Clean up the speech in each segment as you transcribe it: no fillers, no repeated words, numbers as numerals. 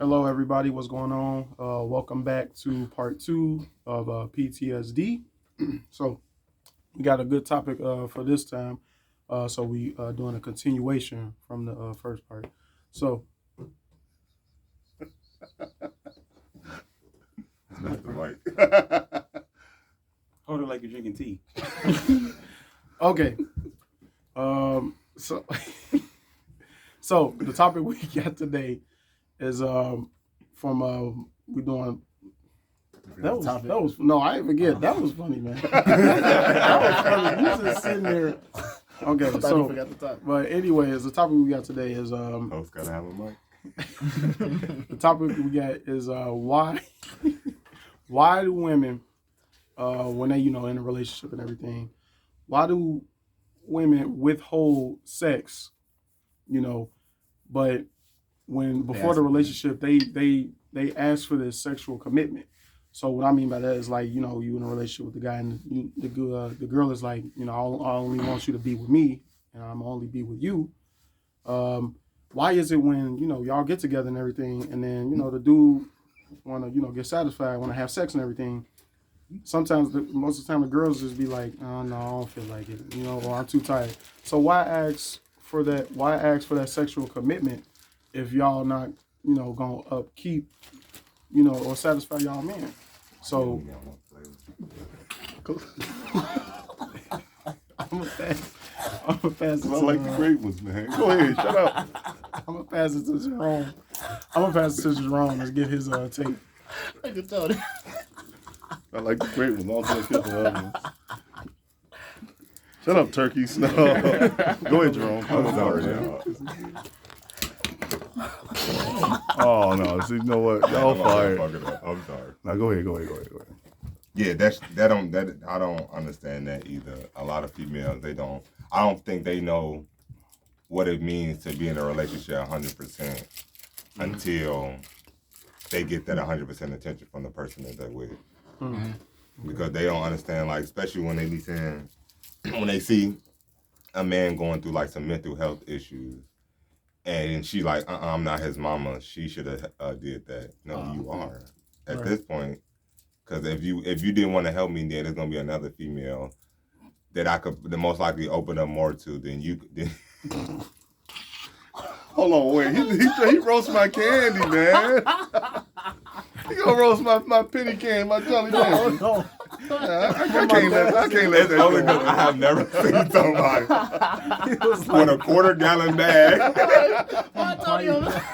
Hello, everybody. What's going on? Welcome back to part two of PTSD. So we got a good topic for this time. So we doing a continuation from the first part. So Not the mic. Hold it like you're drinking tea. okay. So so the topic we got today is from we doing. That was no, I didn't forget. That was funny, man. That was funny. You just sitting there. Okay, so forgot the topic. but anyways, the topic we got today is Host gotta have a mic. the topic we got is why do women when they in a relationship and everything, why do women withhold sex, but when before the relationship they ask for this sexual commitment. So what I mean by that is like, you in a relationship with the guy and the girl is like, I only want you to be with me and I'm only be with you. Why is it when, y'all get together and everything and then, the dude want to, get satisfied, want to have sex and everything. Sometimes, most of the time the girls just be like, oh, no, I don't feel like it, or I'm too tired. So why ask for that sexual commitment if y'all not, going to upkeep, or satisfy y'all man? So I'm gonna pass it. I like the great ones, man. Go ahead, shut up. I'm gonna pass it to Jerome. Let's get his take. I can tell that. I like the great ones. Also, I get the other ones. Shut up, turkeys. No. Go ahead, Jerome. I'm sorry, y'all. Oh no! See, you know what? Y'all fired. I'm sorry. Now go ahead. Yeah, that I don't understand that either. A lot of females, I don't think they know what it means to be in a relationship 100% until they get that 100% attention from the person that they're with. Mm-hmm. Because they don't understand, like, especially when they be saying, when they see a man going through like some mental health issues, and she like, I'm not his mama. She should have did that. No, you are at this point. Because if you didn't want to help me, then there's gonna be another female that I could most likely open up more to than you. Hold on, wait. He roast my candy, man. He gonna roast my penny candy, my jelly candy. No. I can't let that Only go. because I have never seen somebody with a quarter-gallon bag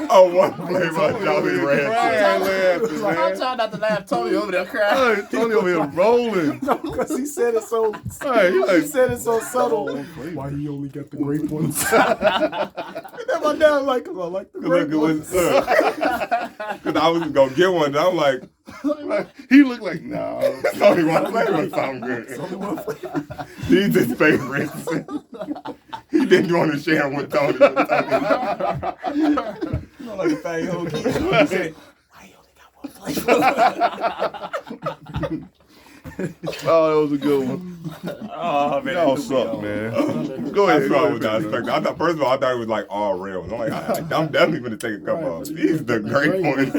of one flavor of Jolly Rancher. I'm trying not to laugh. Tony over there crying. Hey, Tony over here rolling. No, because he said it so. Hey, He said it so subtle. Why he only got the grape ones? And then my dad like, cause I like the grape ones. Because I was gonna get one, and I'm like, he looked like, no. it's only one flavor, sound good. These his favorites. He didn't want to share them with Tony. You know, like a fat old kid. He said, "Why you only got one flavor?" Oh, that was a good one. Oh man, Y'all suck, man. Go ahead. That's what I was not expecting. I thought, first of all, I thought it was like all real. I'm like, I'm definitely gonna take a couple of these. The great ones.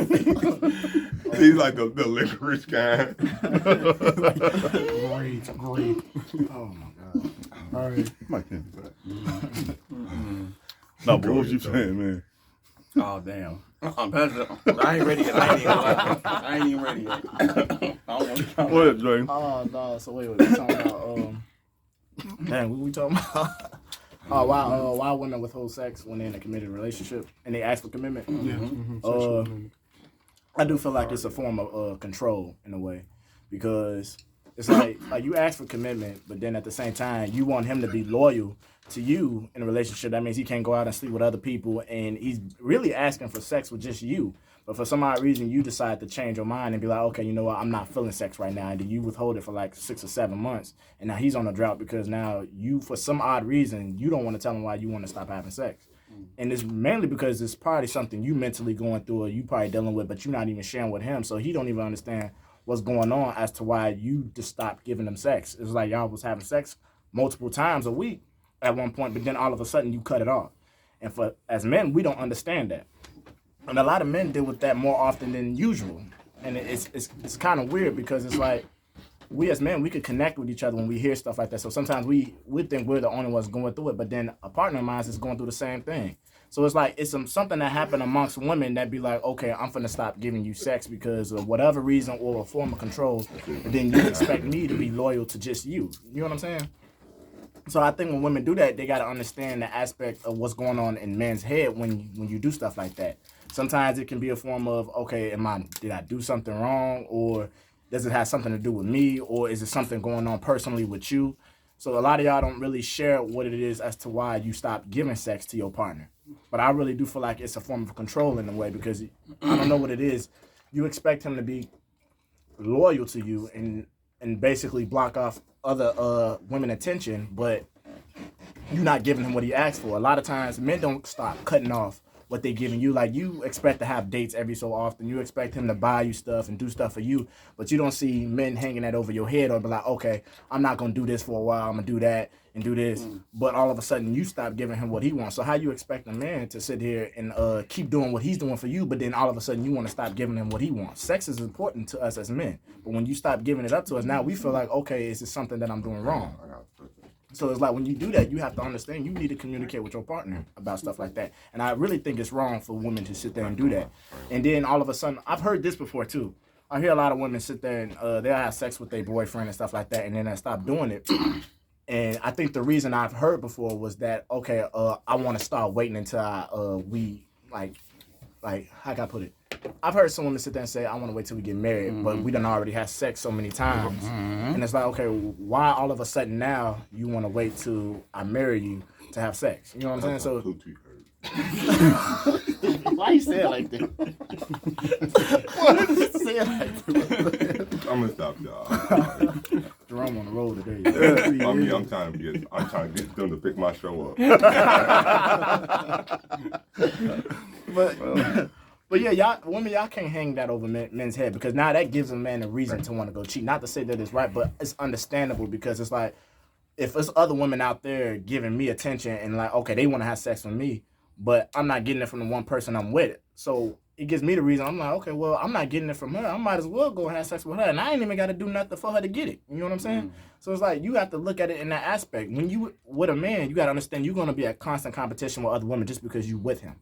These like the licorice kind. Great. Oh my god. All right. My candy's back. No, but what was you saying, man? Oh damn. I ain't ready yet. I ain't even ready yet. I don't want to come. Go ahead, Dre. Oh, no. So, wait, we talking about, man, what we talking about? Why women withhold sex when they're in a committed relationship and they ask for commitment? Yeah. Mm-hmm. I do feel like it's a form of control in a way, because it's like you ask for commitment, but then at the same time you want him to be loyal to you in a relationship. That means he can't go out and sleep with other people, and he's really asking for sex with just you. But for some odd reason, you decide to change your mind and be like, okay, you know what, I'm not feeling sex right now. And then you withhold it for like 6 or 7 months, and now he's on a drought because now you, for some odd reason, you don't want to tell him why you want to stop having sex. And it's mainly because it's probably something you mentally going through or you probably dealing with, but you're not even sharing with him, so he don't even understand what's going on as to why you just stopped giving him sex. It's like y'all was having sex multiple times a week at one point, but then all of a sudden you cut it off. And for as men, we don't understand that. And a lot of men deal with that more often than usual. And it's kind of weird because it's like, we as men, we could connect with each other when we hear stuff like that. So sometimes we think we're the only ones going through it, but then a partner of mine is going through the same thing. So it's like, it's something that happened amongst women that be like, okay, I'm finna stop giving you sex because of whatever reason or a form of control, and then you expect me to be loyal to just you. You know what I'm saying? So I think when women do that, they got to understand the aspect of what's going on in men's head when you do stuff like that. Sometimes it can be a form of, okay, did I do something wrong, or does it have something to do with me, or is it something going on personally with you? So a lot of y'all don't really share what it is as to why you stop giving sex to your partner. But I really do feel like it's a form of control in a way, because I don't know what it is. You expect him to be loyal to you and basically block off other women attention, but you're not giving him what he asked for. A lot of times men don't stop cutting off what they giving you. Like, you expect to have dates every so often. You expect him to buy you stuff and do stuff for you, but you don't see men hanging that over your head or be like, okay, I'm not going to do this for a while. I'm going to do that and do this. But all of a sudden you stop giving him what he wants. So how you expect a man to sit here and keep doing what he's doing for you, but then all of a sudden you want to stop giving him what he wants? Sex is important to us as men, but when you stop giving it up to us, now we feel like, okay, is this something that I'm doing wrong? So it's like, when you do that, you have to understand you need to communicate with your partner about stuff like that. And I really think it's wrong for women to sit there and do that. And then all of a sudden, I've heard this before too. I hear a lot of women sit there and they'll have sex with their boyfriend and stuff like that, and then they stop doing it. And I think the reason I've heard before was that, okay, I want to start waiting until we how can I put it? I've heard some women sit there and say, I want to wait till we get married, but we done already had sex so many times. And it's like, okay, why all of a sudden now you want to wait till I marry you to have sex? You know what I'm saying? So why you say it like that? Why did you say it like that? I'm gonna stop y'all. Jerome on the road today. I'm trying to get them to pick my show up. But yeah, women, y'all can't hang that over men's head, because now that gives a man a reason to want to go cheat. Not to say that it's right, but it's understandable, because it's like, if there's other women out there giving me attention and like, okay, they want to have sex with me, but I'm not getting it from the one person I'm with. So it gives me the reason. I'm like, okay, well, I'm not getting it from her. I might as well go and have sex with her, and I ain't even got to do nothing for her to get it. You know what I'm saying? So it's like, you have to look at it in that aspect. When you with a man, you got to understand you're going to be at constant competition with other women just because you with him.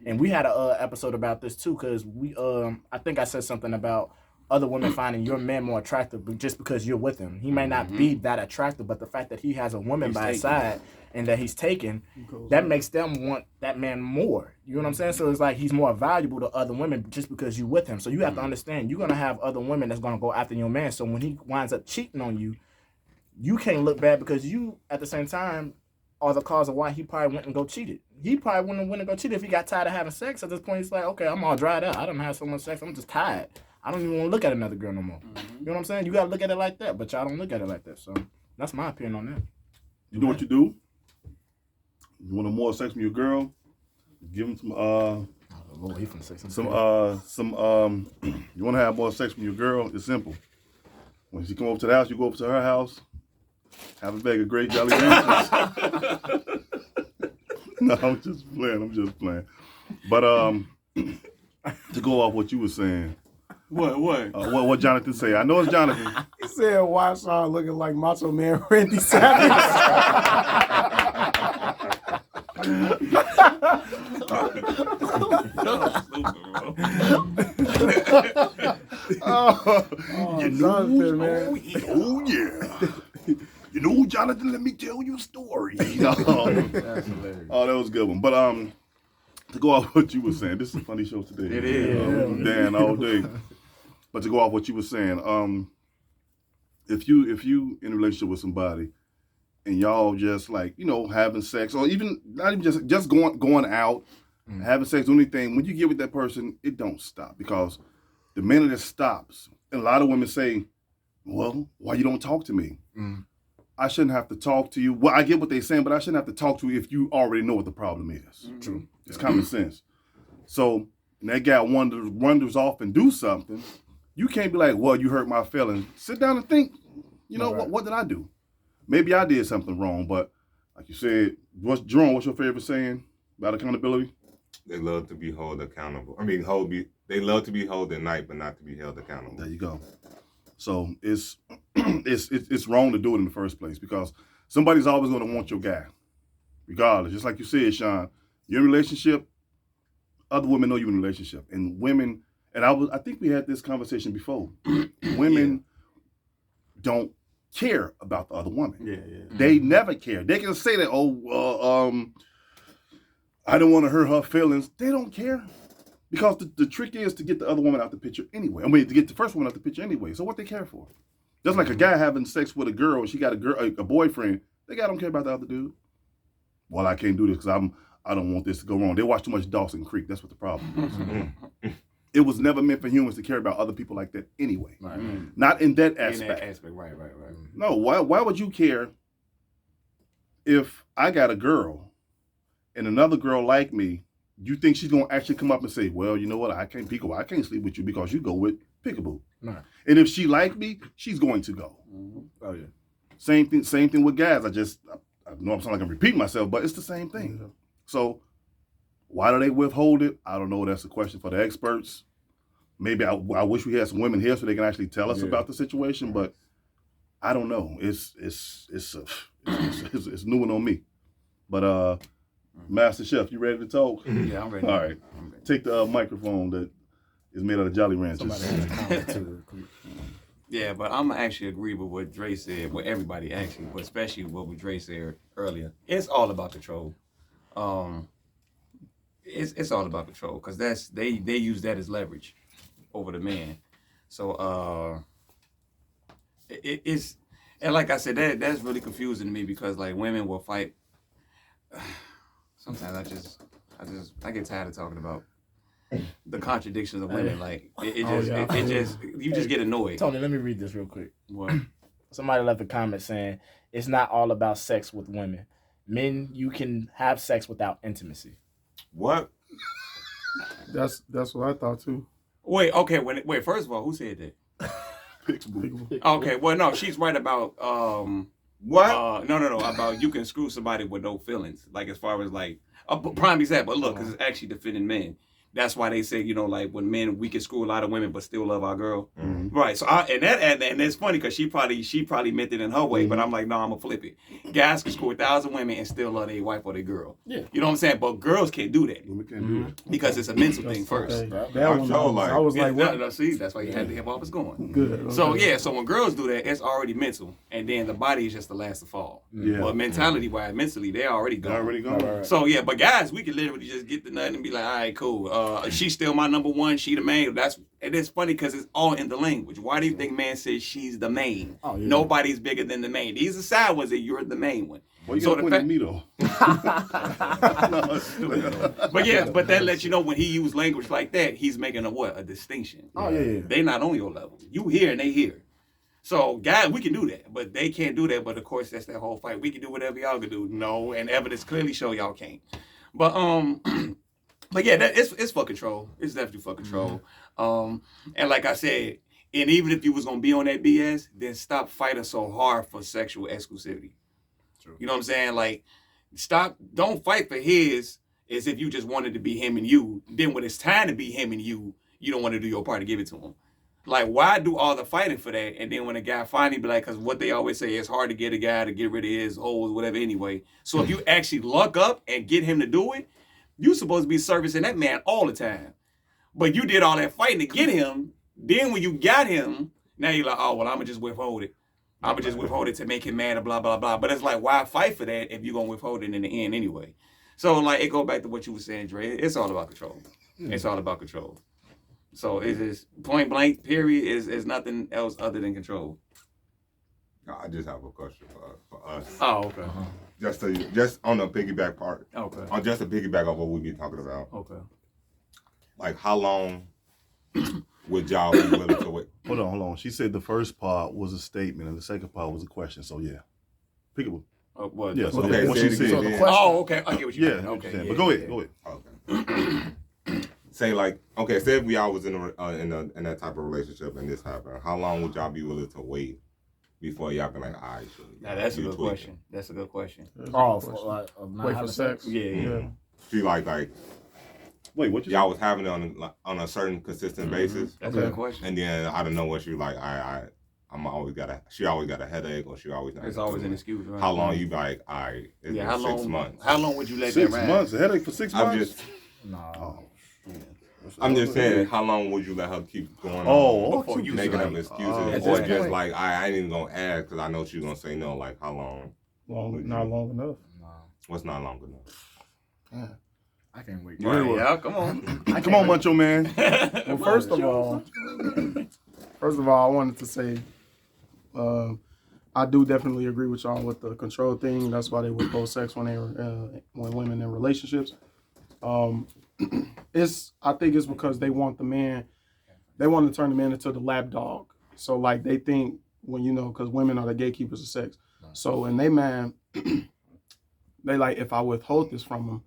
And we had a episode about this too, because I think I said something about other women finding your man more attractive just because you're with him. He may not be that attractive, but the fact that he has a woman by his side and that he's taken, that makes them want that man more. You know what I'm saying? So it's like, he's more valuable to other women just because you're with him. So you have to understand, you're going to have other women that's going to go after your man. So when he winds up cheating on you, you can't look bad, because you, at the same time, are the cause of why he probably went and go cheated. He probably wouldn't have went and go cheat if he got tired of having sex. At this point, he's like, okay, I'm all dried out. I don't have so much sex. I'm just tired. I don't even want to look at another girl no more. You know what I'm saying? You got to look at it like that, but y'all don't look at it like that. So that's my opinion on that. You know what you do? You want more sex from your girl? Give him some Lord, he finna say you want to have more sex from your girl? It's simple. When she come over to the house, you go over to her house, have a bag of Great Jolly Ranchers. No, I'm just playing. But to go off what you were saying. What Jonathan say? I know it's Jonathan. He said, "Why Sean looking like Macho Man Randy Savage?" You know, man. Oh yeah. You know, Jonathan, let me tell you a story. Oh, that was a good one. But to go off what you were saying, this is a funny show today. It is. Dan all day. But to go off what you were saying, if you in a relationship with somebody and y'all just like, having sex, or even not even just going out, having sex, doing anything, when you get with that person, it don't stop, because the minute it stops, and a lot of women say, well, why you don't talk to me? I shouldn't have to talk to you. Well, I get what they're saying, but I shouldn't have to talk to you if you already know what the problem is. True. It's common sense. So when that guy wanders off and do something, you can't be like, well, you hurt my feelings. Sit down and think, what did I do? Maybe I did something wrong, but like you said, what's your favorite saying about accountability? They love to be held accountable. They love to be held at night, but not to be held accountable. There you go. So it's it's wrong to do it in the first place because somebody's always going to want your guy, regardless. Just like you said, Sean, you're in a relationship. Other women know you're in a relationship, and women. And I think we had this conversation before. Women don't care about the other woman. Yeah. They never care. They can say that, I don't want to hurt her feelings. They don't care. Because the trick is to get the other woman out the picture anyway. I mean, to get the first woman out the picture anyway. So what they care for? Just like a guy having sex with a girl, and she got a boyfriend, the guy don't care about the other dude. Well, I can't do this because I don't want this to go wrong. They watch too much Dawson Creek. That's what the problem is. It was never meant for humans to care about other people like that anyway. Right. Not in that aspect. Right. No, why would you care if I got a girl and another girl like me? You think she's gonna actually come up and say, "Well, you know what? I can't sleep with you because you go with Peekaboo." Right. And if she like me, she's going to go. Oh yeah. Same thing with guys. I know I'm sounding like I'm repeating myself, but it's the same thing. Yeah. So why do they withhold it? I don't know. That's a question for the experts. Maybe I wish we had some women here so they can actually tell us about the situation, but I don't know. It's new one on me. But Master Chef, you ready to talk? Yeah, I'm ready. All right. Take the microphone that is made out of Jolly Ranchers. Somebody has a comment too. Yeah, but I'm actually agree with what Dre said, with everybody actually, but especially what Dre said earlier. It's all about control. It's all about control because they use that as leverage over the man. So it's and like I said, that's really confusing to me because like women will fight. Sometimes I get tired of talking about the contradictions of women. Like you just get annoyed. Tony, let me read this real quick. What? Somebody left a comment saying it's not all about sex with women. Men, you can have sex without intimacy. What? That's what I thought too. Wait, first of all, who said that? Okay, well, no, she's right about What? no, about you can screw somebody with no feelings. Like as far as like a prime example. But look, because it's actually defending men. That's why they say, like when men, we can screw a lot of women but still love our girl. Mm-hmm. Right. So and it's funny because she probably meant it in her way, but I'm like, no, I'm gonna flip it. Guys can screw 1,000 women and still love their wife or their girl. Yeah. You know what I'm saying? But girls can't do that We can't do it. because it's a mental thing first. I was like, what? No, see, that's why you had to hear where I was going. Good. So okay. yeah, so when girls do that, it's already mental, and then the body is just the last to fall. Yeah. But mentality-wise, mentally, they're already gone. They're already gone. So yeah, but guys, we can literally just get to nothing and be like, all right, cool. She's still my number one. She the main. And it's funny because it's all in the language. Why do you think man says she's the main? Oh, yeah. Nobody's bigger than the main. These are side ones that you're the main one. Well, you So gotta the point at me though. But yeah, but that lets you know when he used language like that, he's making a distinction. Oh yeah. They not on your level. You here and they here. So guys, we can do that, but they can't do that. But of course, that's that whole fight. We can do whatever y'all can do. No, and evidence clearly show y'all can't. But but yeah, it's for control. It's definitely for control. And like I said, and even if you was gonna be on that BS, then stop fighting so hard for sexual exclusivity. True. You know what I'm saying? Like, don't fight for his as if you just wanted to be him and you. Then when it's time to be him and you don't want to do your part to give it to him. Like, why do all the fighting for that? And then when a guy finally be like, because what they always say, it's hard to get a guy to get rid of his holes, whatever anyway. So if you actually luck up and get him to do it, you supposed to be servicing that man all the time. But you did all that fighting to get him. Then when you got him, now you're like, oh, well, I'm going to just withhold it. I'm going to just withhold it to make him mad and blah, blah, blah. But it's like, why fight for that if you're going to withhold it in the end anyway? So, like, it go back to what you were saying, Dre. It's all about control. It's all about control. So it's just point blank, period, is nothing else other than control. I just have a question for us. Oh, okay. Just on the piggyback part. Okay. On just a piggyback of what we be talking about. Okay. Like, how long would y'all be willing to wait? Hold on. She said the first part was a statement and the second part was a question. So yeah, Peekaboo. What? Yeah. So Okay, what say she it said. again, the then. question- Oh, okay. I get what you Yeah. mean. Okay. Yeah. Yeah, But go yeah. ahead. Okay. Say like, okay, say if we all was in that type of relationship and this happened, how long would y'all be willing to wait before y'all be like, all right, sure. Now that's a good question. That's a good question. That's a Oh, good for question. like of not Wait for having sex. Yeah. She like Wait, what you y'all say? was having it on a certain consistent basis, That's a good question. and then out of nowhere she was like, she always got a headache, or she always not. It's always an excuse. Right? How long you like? All right, it's been how 6 long? months. How long would you let 6 that ride? months. A headache for 6 months. I'm just, No. I'm just saying, how long would you let her keep going on? Oh, Before you making like, up excuses, at or this just point- like I ain't even gonna ask because I know she's gonna say no. Like how long? Not long enough. No. What's not long enough? I can't wait. Yeah, well, Yeah, come on. come on, Muncho Man. Well, first of all, I wanted to say, I do definitely agree with y'all with the control thing. That's why they withhold sex when when women in relationships. I think it's because they want they want to turn the man into the lap dog. So like they think because women are the gatekeepers of sex. So in they man, they like, if I withhold this from him,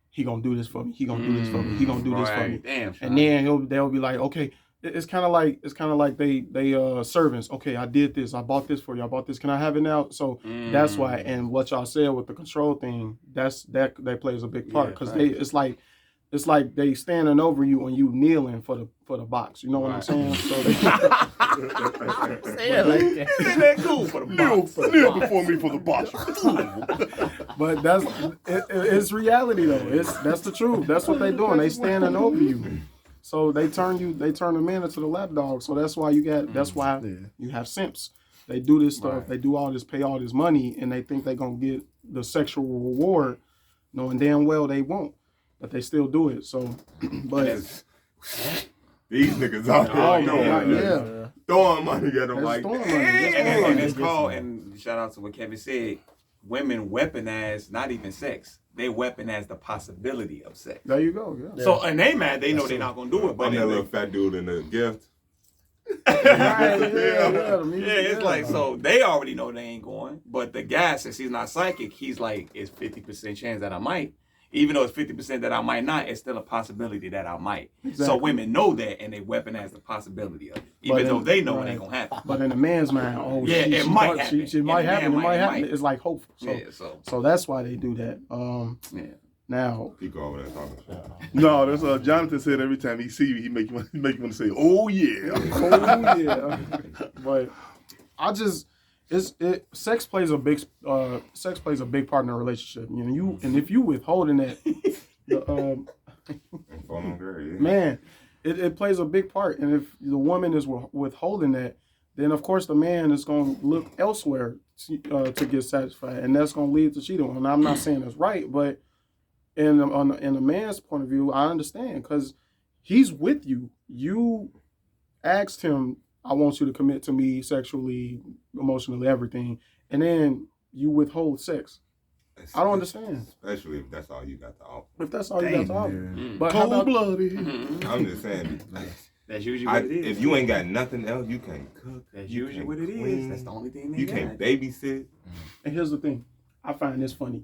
he gonna do this for me. He gonna do this for me. He gonna do this for me. Damn. And then they'll be like, okay, it's kind of like they servants. Okay, I did this. I bought this for you. I bought this. Can I have it now? So that's why. And what y'all said with the control thing, that plays a big part because it's like they standing over you and you kneeling for the box. You know what I'm saying? So they Say it like that. Isn't that cool for the box? Kneel before me for the box. But it's reality though. That's the truth. That's what they doing. They standing over you. So they turn the man into the lap dog. So that's why you have simps. They do this stuff. Right. They do all this, pay all this money, and they think they're gonna get the sexual reward, knowing damn well they won't. But they still do it. So, but these niggas out there, throwing money at them like, and it's called. And shout out to what Kevin said. Women weaponize not even sex. They weaponize the possibility of sex. There you go. Yeah. So and they mad. They know they're not gonna do it. But I'm that little fat dude in the gift. It's like, so they already know they ain't going. But the guy, since he's not psychic, he's like, it's 50% chance that I might. Even though it's 50% that I might not, it's still a possibility that I might. Exactly. So women know that, and they weaponize the possibility of it, even though they know it ain't gonna happen. But in a man's mind, it might happen. It might happen. It's like hopeful. So that's why they do that. Now he go over there talking shit. No, that's Jonathan said every time he see you, he make you want to say, "Oh yeah, oh yeah." But sex plays a big part in a relationship. And if you withholding that, man, it plays a big part. And if the woman is withholding that, then of course the man is going to look elsewhere to get satisfied, and that's going to lead to cheating. And I'm not saying that's right, but in a man's point of view, I understand because he's with you. You asked him, I want you to commit to me sexually, emotionally, everything. And then you withhold sex. I don't understand. Especially if that's all you got to offer. If that's all you got to offer. But cold-blooded. I'm just saying. That's usually what it is. If you ain't got nothing else, you can't cook. That's usually what it is. That's the only thing you can't babysit. And here's the thing. I find this funny.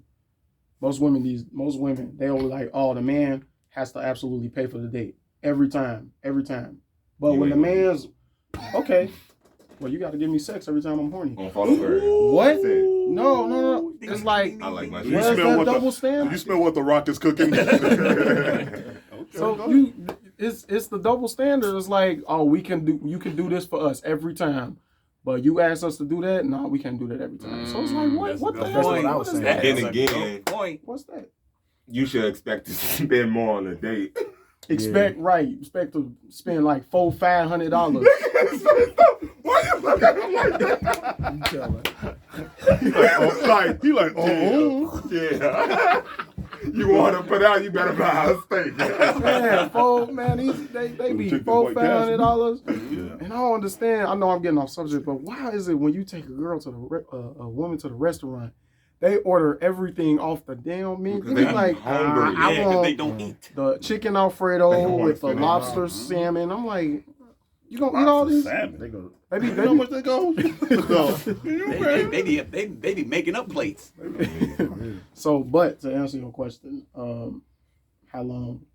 Most women, they always like, oh, the man has to absolutely pay for the date. Every time. But when the man's okay, well, you got to give me sex every time I'm horny. What? No. It's like, I like my shit. Where's that double standard? You smell what the Rock is cooking. So it's the double standard. It's like, oh, you can do this for us every time, but you ask us to do that. No, we can't do that every time. So it's like, what the hell? What is that? Then again, what's that? You should expect to spend more on a date. Expect to spend like $400-500. Why you look at him like that? He like, yeah. You want to put out, you better buy a steak. Man, they be $400-500. Yeah. And I don't understand. I know I'm getting off subject, but why is it when you take a girl to a woman to the restaurant, they order everything off the damn menu? They like hungry. I want they don't eat the chicken Alfredo with the lobster salmon. I'm like, you gonna eat all this? Salmon. They go. You know how much they go? They be making up plates. So, but to answer your question, how long?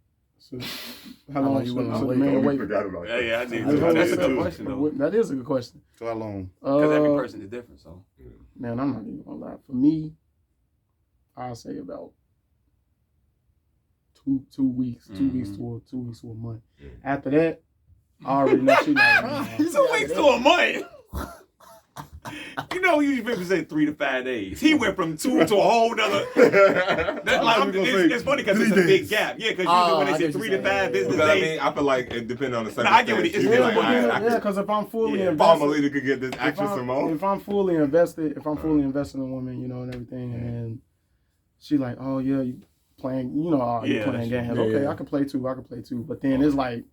How long you want to wait? Yeah, I did. That's a good question, though. That is a good question. So how long? Because every person is different. So, man, I'm not even gonna lie. For me, I'll say about 2 weeks, 2 weeks to 2 weeks to a month. After that, I already know she like 2 weeks to a month. You know, usually people say 3 to 5 days. He went from 2 to a whole nother. It's funny because it's a big gap. Yeah, because usually when they say 3 to 5 business But I days. mean, I feel like it depends on the Nah, I get what circumstance. it is. You'd be like, Yeah, I because if I'm fully Paul invested, Melita could get this extra some more. if I'm fully invested in a woman, you know, and everything, and she like, oh yeah, you playing, you know, you playing games. Okay, I can play too. But then it's like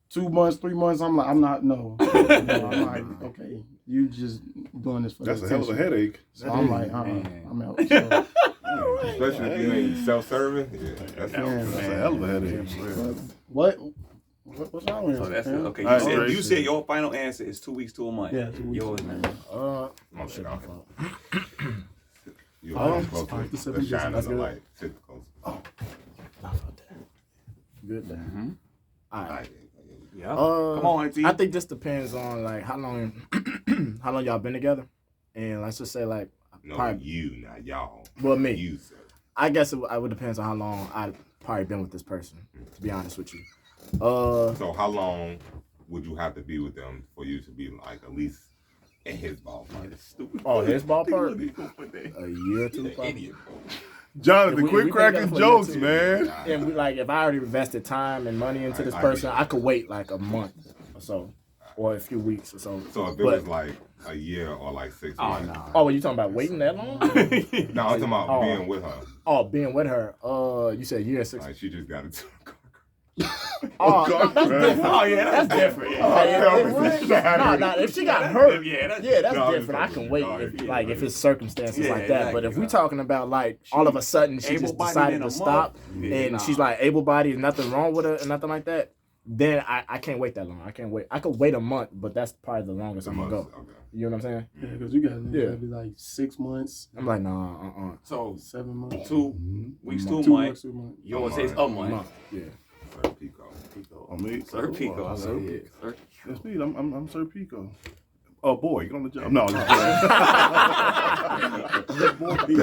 2 months, 3 months. I'm like, I'm not. No, I'm like, okay, you just doing this for That's the a hell of a attention. headache. So I'm like, I'm out. So, Especially if you ain't self-serving. Yeah, that's That's a hell of a headache. what's wrong with So it? that's man? okay. All right, You Grace. said your final answer is 2 weeks to a month. Yeah, 2 weeks. Yours, man. Oh, shit, my okay. fault. You Oh, are close sorry, to the the seven shine of days. the light. Sit close. Good day. All right. Yeah. Come on, T. I think this depends on like how long y'all been together, and let's just say like No, probably, you, not y'all. well me. You, sir. I guess it would depend on how long I've probably been with this person. To be honest with you, So how long would you have to be with them for you to be like at least in his ballpark? Stupid. oh his ballpark, A a year or two. Probably. idiot. Jonathan, We quit think cracking that's what jokes, it is. man. And we, like if I already invested time and money into this I person, get it. I could wait like a month or so, or a few weeks or so. So if it But- was like a year or like 6 Oh, months. no. oh, you talking about waiting that long? No, I'm talking about Oh. being with her. Oh, being with her. You said year 6. Like she just got into a car. Oh, God, that's man. different. Oh, yeah, that's different. No, if she got hurt, Yeah, that's that's No, I'm just different. I talking can wait about if, it. like if it's circumstances Yeah, like that. But exactly. if we talking about like all of a sudden she just able-bodied decided in a to stop month? Yeah, and nah. she's like able-bodied, nothing wrong with her, and nothing like that, then I can't wait that long. I can't wait. I could wait a month, but that's probably the longest I'm gonna go. Okay. You know what I'm saying? Yeah, because you gotta Yeah. be like 6 months, I'm like, nah, So 7 months, 2 weeks to a 2 month. months to a month. Yours is a month. month. Yeah. Sir Pico. On me. Sir Pico. I Sir love Pico. it. Sir- That's me. I'm Sir Pico. Oh boy, get on the job. No, I'm just kidding.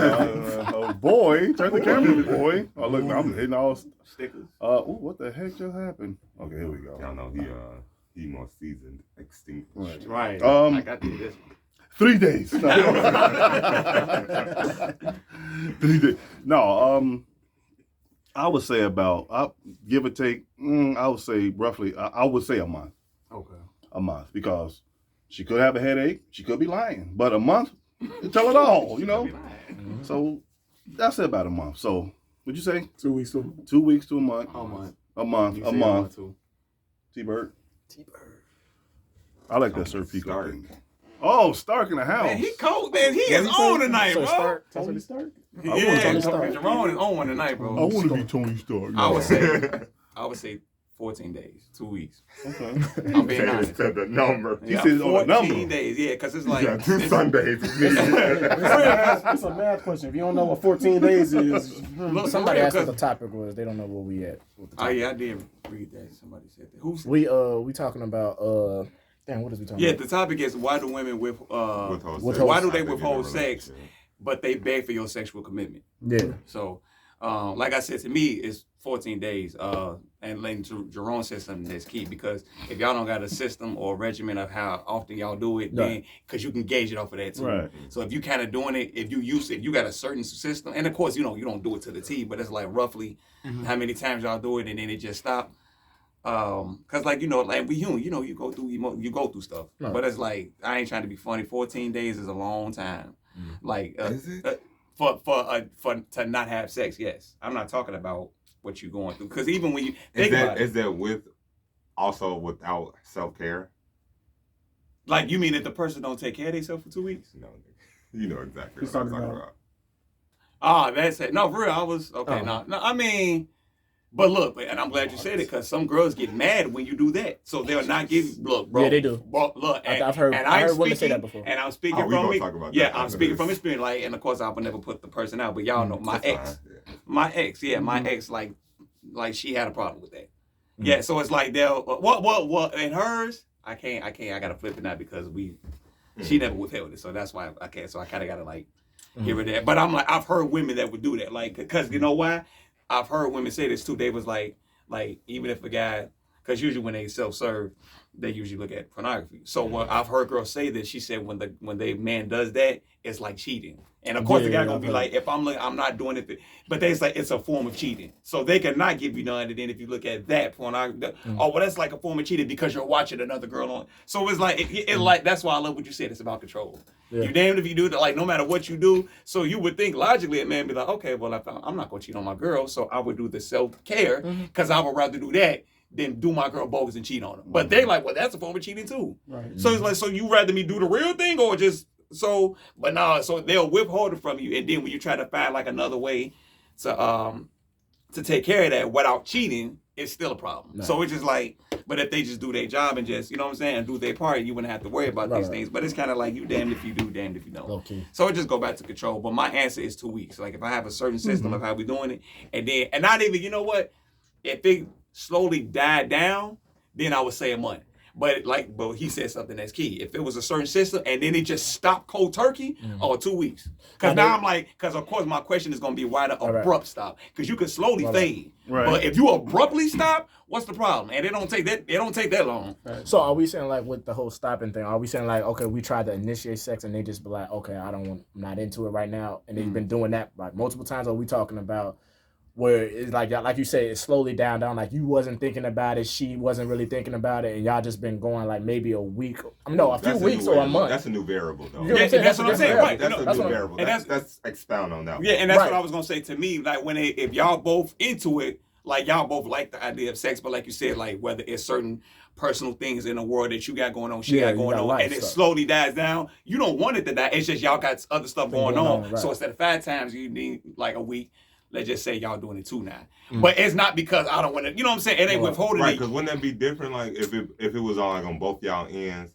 Oh boy, turn the camera, boy. Oh look, I'm hitting all Stickers. what the heck just happened? Okay, here we go. Y'all know he more seasoned, extinguished. Right. Um, Like I did this. 3 days. No. 3 days. No, I would say about, give or take, I would say roughly, I would say a month. Okay. A month, because she could have a headache, she could be lying, but a month, tell it all, you know? So that's about a month. So, what'd you say? 2 weeks to a month. 2 weeks to a month. A month. A month. You A said month. too. T-Bird. I like that Sir Pico Stark. thing. Oh, Stark in the house. Man, he cold, man. He is on tonight, bro. Start. Tony Stark? Yeah, Tony Stark. Jerome is on one tonight, bro. want to be Tony Stark. I would say 14 days, 2 weeks. Okay. I'm being honest. Said the number. He said on the 14 number. days, yeah, because it's You like got 2 Sundays. It's a math question. If you don't know what 14 days is, Look, Somebody for asked real, what the topic was. They don't know where we at. With the oh topic. yeah, I did read that. Somebody said that. Who said? We talking about damn, what is we talking Yeah, about? the topic is why do women Withhold why do they after withhold getting a sex, relationship? but they beg for your sexual commitment? Yeah. So, like I said, to me, it's 14 days. And then Jerome said something that's key, because if y'all don't got a system or a regimen of how often y'all do it, then because you can gauge it off of that too. Right. So if you kind of doing it, if you got a certain system, and of course you don't do it to the T, but it's like roughly how many times y'all do it, and then it just stop. Cause like like we human, you go through stuff, Right. but it's like I ain't trying to be funny. 14 days is a long time. Like Is it? for to not have sex, yes. I'm not talking about what you're going through. Because even when you think about it, Is that also without self-care? like you mean if the person don't take care of themselves for 2 weeks? No, you know exactly He's what I'm talking talking about- about. That's it. No, for real, I was okay. Oh. No, I mean, but look, and I'm glad you said it, because some girls get mad when you do that, so they'll not give. Look, bro. Yeah, they do. Bro, look, and, I've heard- and I I'm heard women say speaking- that before. And I'm speaking Oh, we from gonna me. talk about Yeah, that I'm after speaking this. from experience. Like, and of course, I would never put the person out, but y'all know my That's ex. fine, yeah. My ex, yeah, my ex, like she had a problem with that. Yeah, so it's like they'll what and hers, I can't. I gotta flip it now because she never withheld it, so that's why I can't. So I kind of gotta like give her that. But I'm like, I've heard women that would do that, like, because you know why? I've heard women say this too. They was like even if a guy, because usually when they self-serve, they usually look at pornography. So when I've heard girls say this, she said when the man does that, it's like cheating. And of course the guy gonna be like, if I'm not doing it, but they say it's a form of cheating. So they cannot give you none. And then if you look at that pornography, oh well, that's like a form of cheating because you're watching another girl on. So it's like it like that's why I love what you said. It's about control. Yeah. You damned if you do that. Like no matter what you do. So you would think logically a man be like, okay, well I'm not gonna cheat on my girl, so I would do the self-care because I would rather do that than do my girl bogus and cheat on her. But they like, well, that's a form of cheating too. Right. So it's like, so you rather me do the real thing or just so? But no, so they'll withhold it from you, and then when you try to find like another way to take care of that without cheating, it's still a problem. Right. So it's just like, but if they just do their job and just, you know what I'm saying, do their part, you wouldn't have to worry about these things. But it's kind of like you damned if you do, damned if you don't. Okay. So it just go back to control. But my answer is 2 weeks. Like if I have a certain system of how we doing it, and not even, you know what, if it slowly died down, then I would say a month. But he said something that's key. If it was a certain system and then it just stopped cold turkey, 2 weeks. Because now I'm like, because of course my question is going to be why the abrupt stop? Because you can slowly fade. Right. But if you abruptly stop, what's the problem? And it don't take that long. Right. So are we saying like with the whole stopping thing, are we saying like, okay, we tried to initiate sex and they just be like, okay, I'm not into it right now. And they've been doing that like multiple times? Or are we talking about where it's like you say, it's slowly down, like you wasn't thinking about it, she wasn't really thinking about it, and y'all just been going like maybe a week, a few weeks or a month. That's a new variable though. Yeah, that's what I'm saying, right. That's a new variable. That's expound on that one. Yeah, and that's what I was going to say to me, like if y'all both into it, like y'all both like the idea of sex, but like you said, like whether it's certain personal things in the world that you got going on, she got going on, and it slowly dies down, you don't want it to die, it's just y'all got other stuff going on. Right. So instead of 5 times, you need like a week. Let's just say y'all doing it 2 now. But it's not because I don't want to, you know what I'm saying? It ain't withholding it. Right, because wouldn't that be different? Like if it was all like on both y'all ends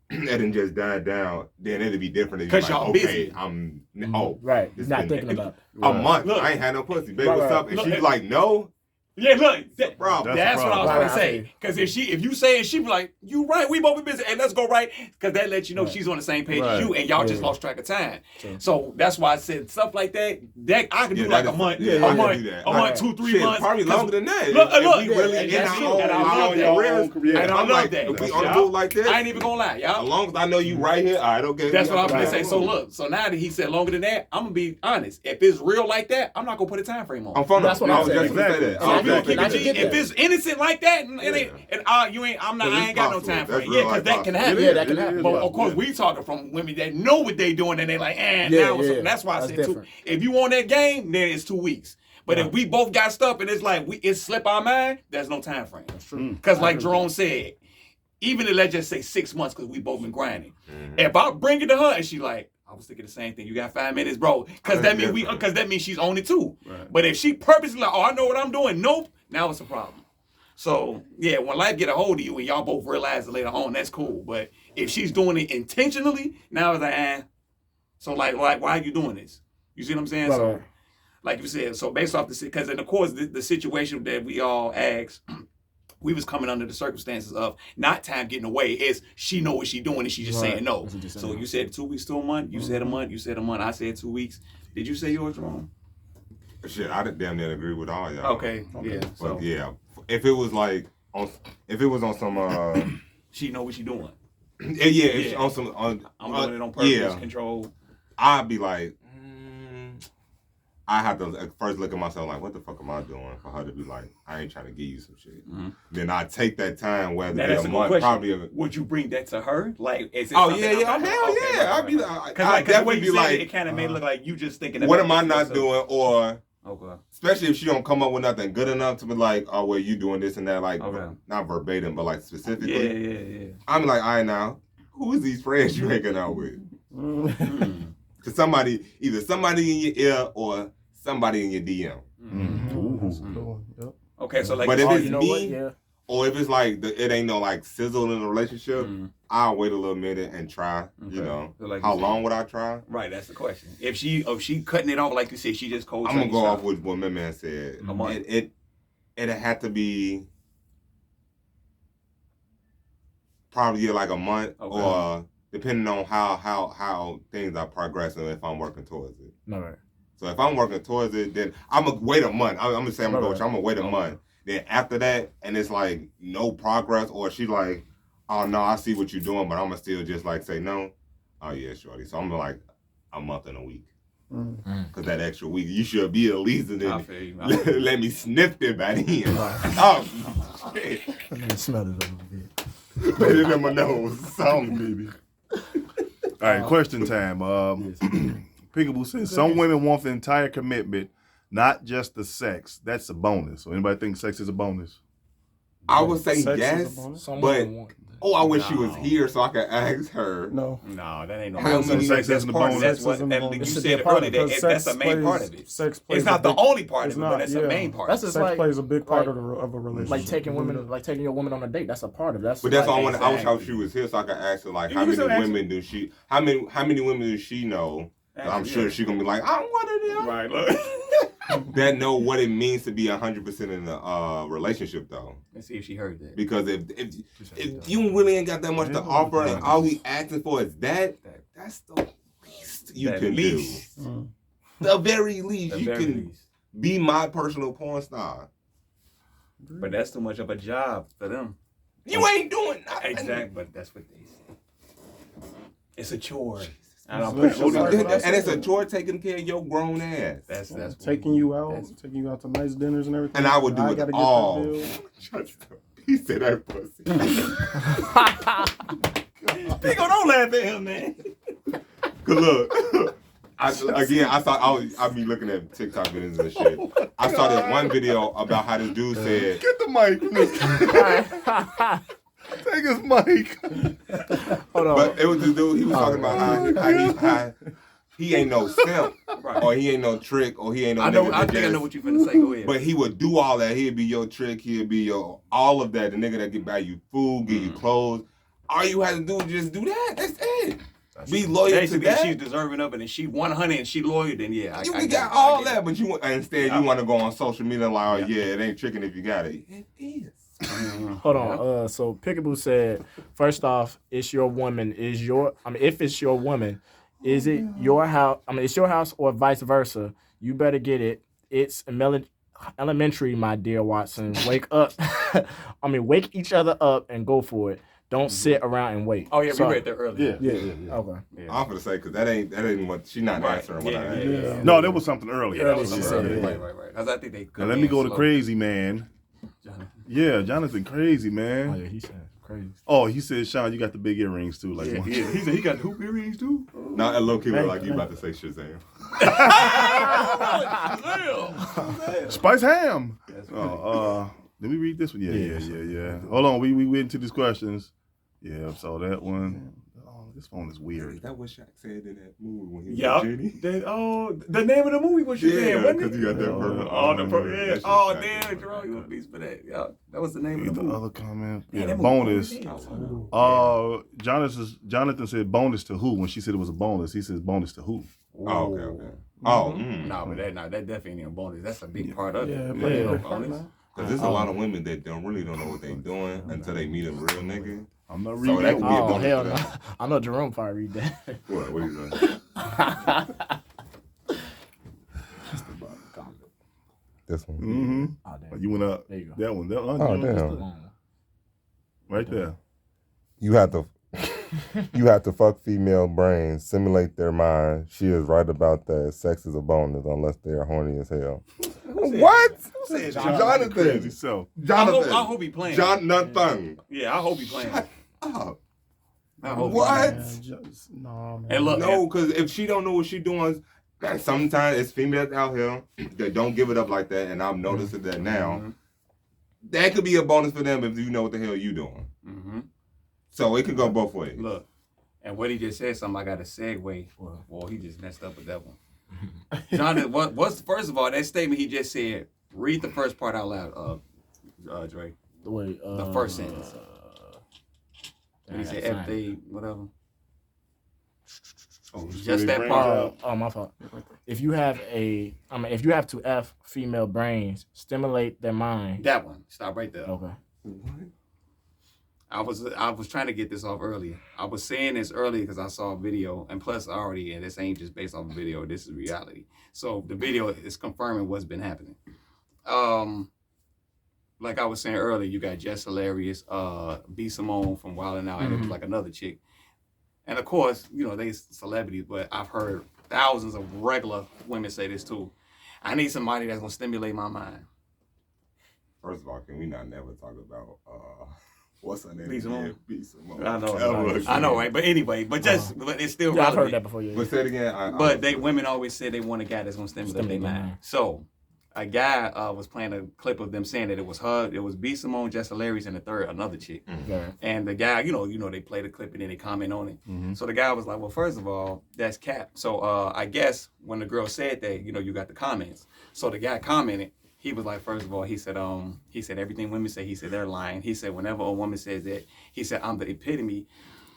and then just died down, then it'd be different. Because y'all busy. Right, you're not thinking about a month. Look, I ain't had no pussy. Baby, what's up? And she's like, no. Yeah, look, that's what I was going to say. Because if you say it, she be like, you right, we both be busy, and let's go right, because that lets you know she's on the same page as you, and y'all just lost track of time. True. So that's why I said stuff like that I can do like a month, 2, 3 months. Probably longer than that. Look, we really and I love that. And I love that. If we on the move like this, I ain't even going to lie, y'all. As long as I know you right here, all right, okay. That's what I was going to say. So look, so now that he said longer than that, I'm going to be honest. If it's real like that, I'm not going to put a time frame on it. That's what I was just going to say. If it's innocent like that, I ain't got no time for it. Yeah, because that can happen. Yeah, that can happen. But of course, we talking from women that know what they doing, and they like, now it's something. That's why I said different. 2. If you want that game, then it's 2 weeks. But if we both got stuff and it's like it slip our mind, there's no time frame. That's true. Because like Jerome said, even if let's just say 6 months, because we both been grinding. If I bring it to her and she like, I was thinking the same thing. You got 5 minutes, bro. Because that means she's on it too. Right. But if she purposely like, I know what I'm doing. Nope. Now it's a problem. So yeah, when life get a hold of you and y'all both realize it later on, that's cool. But if she's doing it intentionally, now it's like, So like why are you doing this? You see what I'm saying? Right. So like you said, so based off because of course the situation that we all asked. We was coming under the circumstances of not time getting away. It's she know what she doing and she just saying no. So you said 2 weeks to a month. You said a month. You said a month. I said 2 weeks. Did you say yours wrong? Shit, I damn near agree with all y'all. Okay. Yeah. But yeah, if it was on some she know what she doing. Yeah. On some I'm doing it on purpose, control. I'd be like, I have to first look at myself like, what the fuck am I doing for her to be like, I ain't trying to give you some shit. Mm-hmm. Then I take that time, whether it be a month, probably. Would you bring that to her? Like, is it hell yeah. I'd be like, I'd definitely be like, it kind of made it look like you just thinking. What am I not doing? Or, especially if she don't come up with nothing good enough to be like, oh well, you doing this and that, like not verbatim, but like specifically. Yeah. I'm like, all right now, who is these friends you hanging out with? Because either somebody in your ear or somebody in your DM. Okay, so like, but if it's me, or if it's like it ain't no like sizzle in the relationship, I'll wait a little minute and try. Okay. You know, so like how long would I try? Right, that's the question. If she cutting it off like you said, she just cold. I'm gonna go off with what my man said. It had to be probably like a month or. Depending on how things are progressing, if I'm working towards it. All right. So if I'm working towards it, then I'm gonna wait a month. I'm gonna say I'm gonna go. I'm gonna wait a month. Then after that, and it's like no progress, or she like, oh no, I see what you're doing, but I'm gonna still just like say no. Oh yeah, shorty. So I'm like a month and a week. Cause that extra week, you should be at least and then let me sniff it by then. Oh shit! I need to smell it a little bit. Put it in my nose, something, baby. All right, question time. Peekaboo says some women want the entire commitment, not just the sex. That's a bonus. So anybody think sex is a bonus? I would say Sex is a yes, bonus? but I wish she was here so I could ask her. No. No, that ain't no. How many sex that's isn't a part- bonus? That's what Sex isn't a and bonus. you It should said be a it part earlier. of it. Because That's a sex main part plays- of it. sex plays It's a not the big- only part it's of it, but not, that's yeah. a main part. That's of it. just Sex like plays a big part like- of a relationship. like taking women, like taking your woman on a date. That's a part of it. But that's all I like, want. I wish how she was here so I could ask her like You how can many still ask women do she? How many women does she know? I'm sure she's gonna be like, I'm one of them. Right, look. That know what it means to be 100% in a relationship though. Let's see if she heard that. Because if you really ain't got that much to offer and all we asking for is that's the least you can do. The very least you can be my personal porn star. But that's too much of a job for them. You ain't doing nothing. Exactly, but that's what they say. It's a chore. And it's a chore taking care of your grown ass. That's taking you out to nice dinners and everything. And I would do it gotta all. Get He said that pussy. Pico, don't laugh at him, man. Cause look, I be looking at TikTok videos and shit. I saw this one video about how this dude said, Get the mic. Take his mic. Hold on. but it was this dude. He was talking about how he ain't no simp, or he ain't no trick, or he ain't no. I think I know what you finna say. Go ahead. But he would do all that. He'd be your trick. He'd be your all of that. The nigga that can buy you food, give you clothes. All you have to do is just do that. That's it. Be loyal to that. She's deserving of it, and she 100 and she loyal. Then yeah, You got all that, but you instead you want to go on social media and like, oh yeah, it ain't tricking if you got it. It is. Hold on. So Peekaboo said, first off, it's your woman. If it's your woman, is it your house? It's your house or vice versa. You better get it. It's elementary, my dear Watson. Wake up. Wake each other up and go for it. Don't sit around and wait. Oh yeah, we read that earlier. Yeah. Okay. Yeah. I'm gonna say because that ain't what she's not answering what I asked. Yeah. No, there was something earlier. Earlier she said it. Right. I think they. Now let me go to crazy man. Jonathan. Yeah, Jonathan crazy Oh man. yeah, he said crazy. Oh, he said, Sean, you got the big earrings too. Like one. He said he got the hoop earrings too. Not a low key like you about to say Shazam. Spice ham. Let me read this one. Yeah. Hold on, we went into these questions. Yeah, so that one. Oh, this phone is weird. Is that what Shaq said in that movie when he was Yeah. with Jenny? The name of the movie was Shazam, wasn't because it? you got that purple. Yeah. Oh, damn, Jerome, you a beast for that. Yeah, that was the name of the The movie. other comment. Man, Yeah, that bonus. movie was Jonathan said bonus to who? When she said it was a bonus, he says bonus to who? Oh, okay. Oh, No, but that definitely ain't a bonus. That's a big part of it. Yeah, Yeah, yeah. bonus. because there's a lot of women that don't know what they doing until they meet a real nigga. I'm not So reading that that could one. be a Oh bonus hell for no! them. I know Jerome probably read that. What are you saying? This one. Mm-hmm. Oh damn. You went up. There you go. That one. Oh, damn. Right there. You have to fuck female brains, simulate their mind. She is right about that. Sex is a bonus unless they are horny as hell. What? Jonathan. Crazy self. Jonathan. I hope he playing. Jonathan. Yeah, I hope he playing. Shut up. I hope he What? No, man. Hey, look. No, because if she don't know what she doing, that sometimes it's females out here that don't give it up like that, and I'm noticing that now. Mm-hmm. That could be a bonus for them if you know what the hell you doing. Mm-hmm. So it could go both ways. Look, and what he just said, something I got to segue. Well, he just messed up with that one. Jonathan, what's first of all that statement he just said? Read the first part out loud, Dre. Wait, The first sentence. He said if they whatever. Oh, Just that part. My fault. If you have to F female brains, stimulate their mind. That one. Stop right there. Okay. I was trying to get this off earlier. I was saying this earlier because I saw a video, and plus already, and this ain't just based off a video. This is reality. So the video is confirming what's been happening. Like I was saying earlier, you got Jess Hilarious, B. Simone from Wild 'N Out, and it was like another chick. And of course, you know, they celebrities, but I've heard thousands of regular women say this too. I need somebody that's gonna stimulate my mind. First of all, can we not never talk about what's her name? B. Simone? B. Simone. I know, right? But anyway, but it's still Yeah, I've relevant. heard that before. Yeah. But say it again. But women always say they want a guy that's gonna stimulate their mind. So a guy was playing a clip of them saying that it was her, it was B. Simone, Jess Hilarious, and another chick. Yeah. And the guy, you know, they play the clip and then they comment on it. So the guy was like, well, first of all, that's cap. So I guess when the girl said that, you know, you got the comments. So the guy commented, he was like, first of all, he said everything women say, he said they're lying. He said whenever a woman says that, he said I'm the epitome.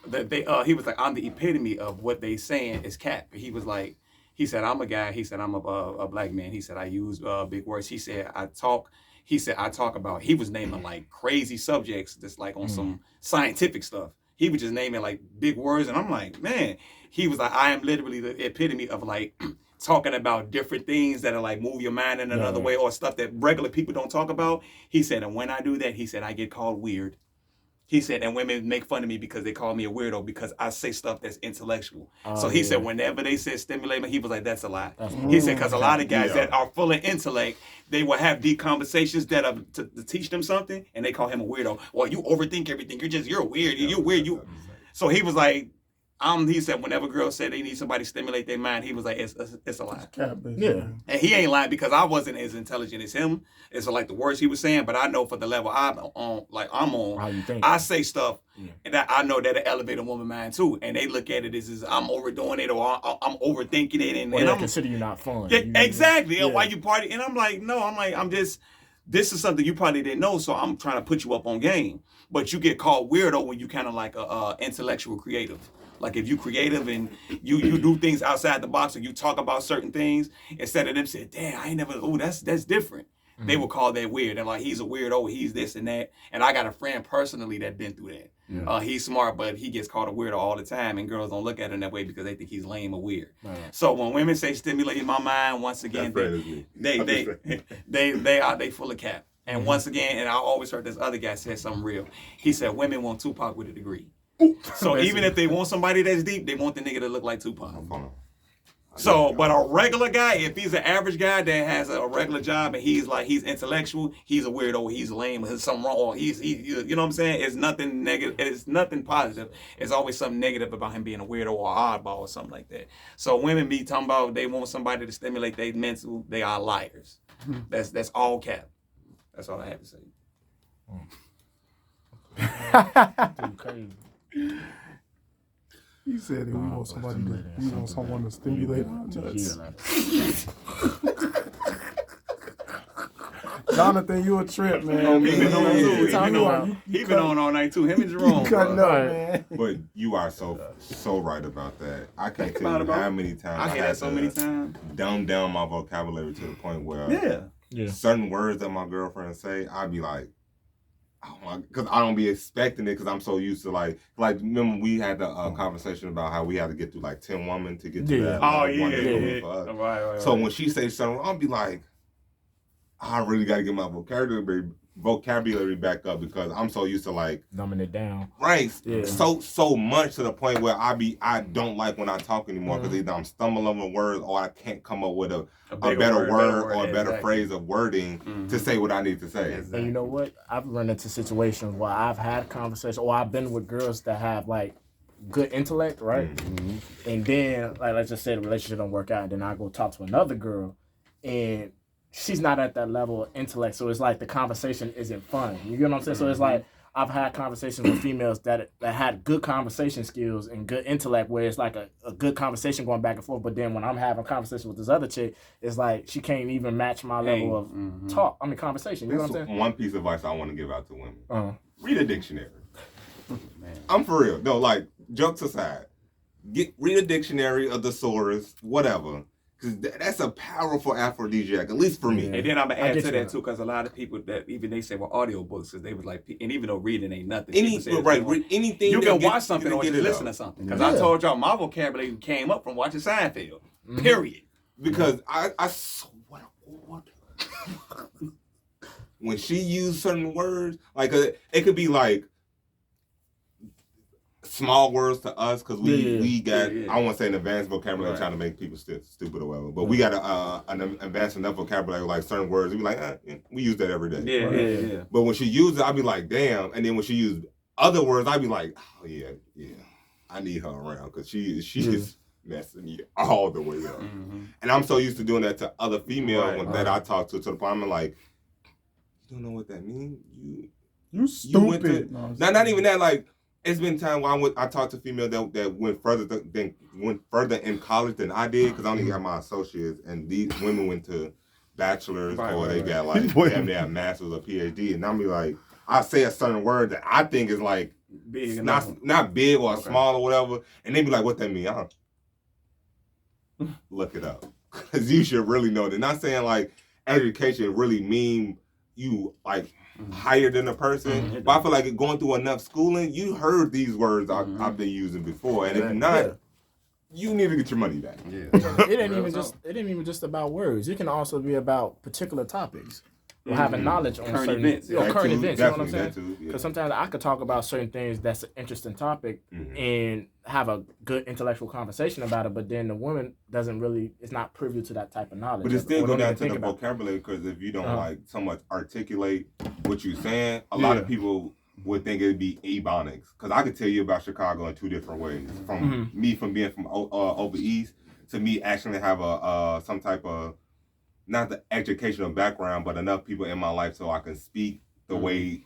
He was like, I'm the epitome of what they saying is cap. He was like, he said, I'm a guy. He said, I'm a black man. He said, I use big words. He said, I talk about, he was naming like crazy subjects, just like on some scientific stuff. He was just naming like big words. And I'm like, man, he was like, I am literally the epitome of like talking about different things that are like move your mind in another way or stuff that regular people don't talk about. He said, and when I do that, he said, I get called weird. He said, and women make fun of me because they call me a weirdo because I say stuff that's intellectual. So he said, whenever they said stimulate me, he was like, that's a lie. He said, because a lot of guys that are full of intellect, they will have deep conversations that are to teach them something, and they call him a weirdo. Well, you overthink everything. You're weird. You're weird. So he was like, he said, whenever girls say they need somebody to stimulate their mind, he was like, it's a lie. Yeah. And he ain't lying because I wasn't as intelligent as him. It's like the words he was saying, but I know for the level I'm on, How you think? I say stuff that I know that'll elevate a woman's mind too. And they look at it as I'm overdoing it or I'm overthinking it. And I I'm consider you not fun. Yeah, exactly. Yeah. Why you party? And I'm like, no, this is something you probably didn't know, so I'm trying to put you up on game. But you get called weirdo when you kind of like a intellectual creative. Like if you creative and you do things outside the box or you talk about certain things, instead of them saying, damn, I ain't never, that's different. They will call that weird. And like, he's a weirdo, he's this and that. And I got a friend personally that been through that. Yeah. He's smart, but he gets called a weirdo all the time, and girls don't look at him that way because they think he's lame or weird. Right. So when women say stimulating my mind, once again, they full of cap. And once again, and I always heard this other guy say something real. He said women want Tupac with a degree. So even if they want somebody that's deep, they want the nigga to look like Tupac. So, but a regular guy, if he's an average guy that has a regular job and he's intellectual, he's a weirdo, he's lame, there's something wrong, or you know what I'm saying? It's nothing negative, it's nothing positive. It's always something negative about him being a weirdo or oddball or something like that. So women be talking about they want somebody to stimulate their mental, they are liars. That's all cap. That's all I have to say. Dude, crazy. He said that we want someone to stimulate our nuts. Jonathan, you a trip, man. He been on all night too. Him and Jerome. Cutting up, man. But you are so right about that. I can't tell you how many times I had to dumb down my vocabulary to the point where certain words that my girlfriend say, I'd be like, oh my, because I don't be expecting it because I'm so used to like remember we had the conversation about how we had to get through like 10 women to get to that. For us. Right. So when she says something, I'll be like, I really got to get my vocabulary back up because I'm so used to like dumbing it down. Right. Yeah. So much to the point where I don't like when I talk anymore because either I'm stumbling over words or I can't come up with a better word or a better phrase of wording to say what I need to say. Exactly. And you know what? I've run into situations where I've had conversations or I've been with girls that have like good intellect, right? Mm-hmm. And then like let's just say the relationship don't work out, and then I go talk to another girl and she's not at that level of intellect, so it's like the conversation isn't fun. You get what I'm saying? So it's like I've had conversations with females that had good conversation skills and good intellect, where it's like a good conversation going back and forth. But then when I'm having a conversation with this other chick, it's like she can't even match my level of conversation. You know what I'm saying? One piece of advice I want to give out to women: read a dictionary. I'm for real. No, like jokes aside, read a dictionary, a thesaurus, whatever. Because that's a powerful aphrodisiac, at least for me. And then I'm gonna add get to you that now. too, because a lot of people that even they say, well, audiobooks, because they was like, and even though reading ain't nothing, Anything you can that watch something or get just it listen out. to something. Because I told y'all my vocabulary came up from watching Seinfeld. Period. Because I swear, when she used certain words, like it could be like small words to us because we got I don't want to say an advanced vocabulary trying to make people stupid or whatever, but we got an advanced enough vocabulary like certain words we be like we use that every day. Yeah. But when she used it, I'd be like damn, and then when she used other words, I'd be like oh yeah, I need her around because she is messing me all the way up. And I'm so used to doing that to other females that I talk to the point I'm like, you don't know what that means? You stupid. Not even that. Like it's been time where I talked to female that went further in college than I did because I only got my associates, and these women went to bachelors or they got like they have masters or PhD, and I'm be like, I say a certain word that I think is like Big not big or small or whatever, and they be like, what that mean? Look it up because you should really know. They're not saying like education really mean you like higher than a person, but I feel like going through enough schooling, you heard these words I've been using before, and if not, you need to get your money back. It ain't even just about words. It can also be about particular topics. Or having knowledge on Current certain events. current events. You know what I'm saying? Because Because sometimes I could talk about certain things that's an interesting topic and have a good intellectual conversation about it, but then the woman is not privy to that type of knowledge. But it still Or go don't down even to the think about it. vocabulary because if you don't like so much articulate what you're saying, a lot of people would think it'd be ebonics. Because I could tell you about Chicago in two different ways. From being from over east to me actually have some type of not the educational background, but enough people in my life so I can speak the way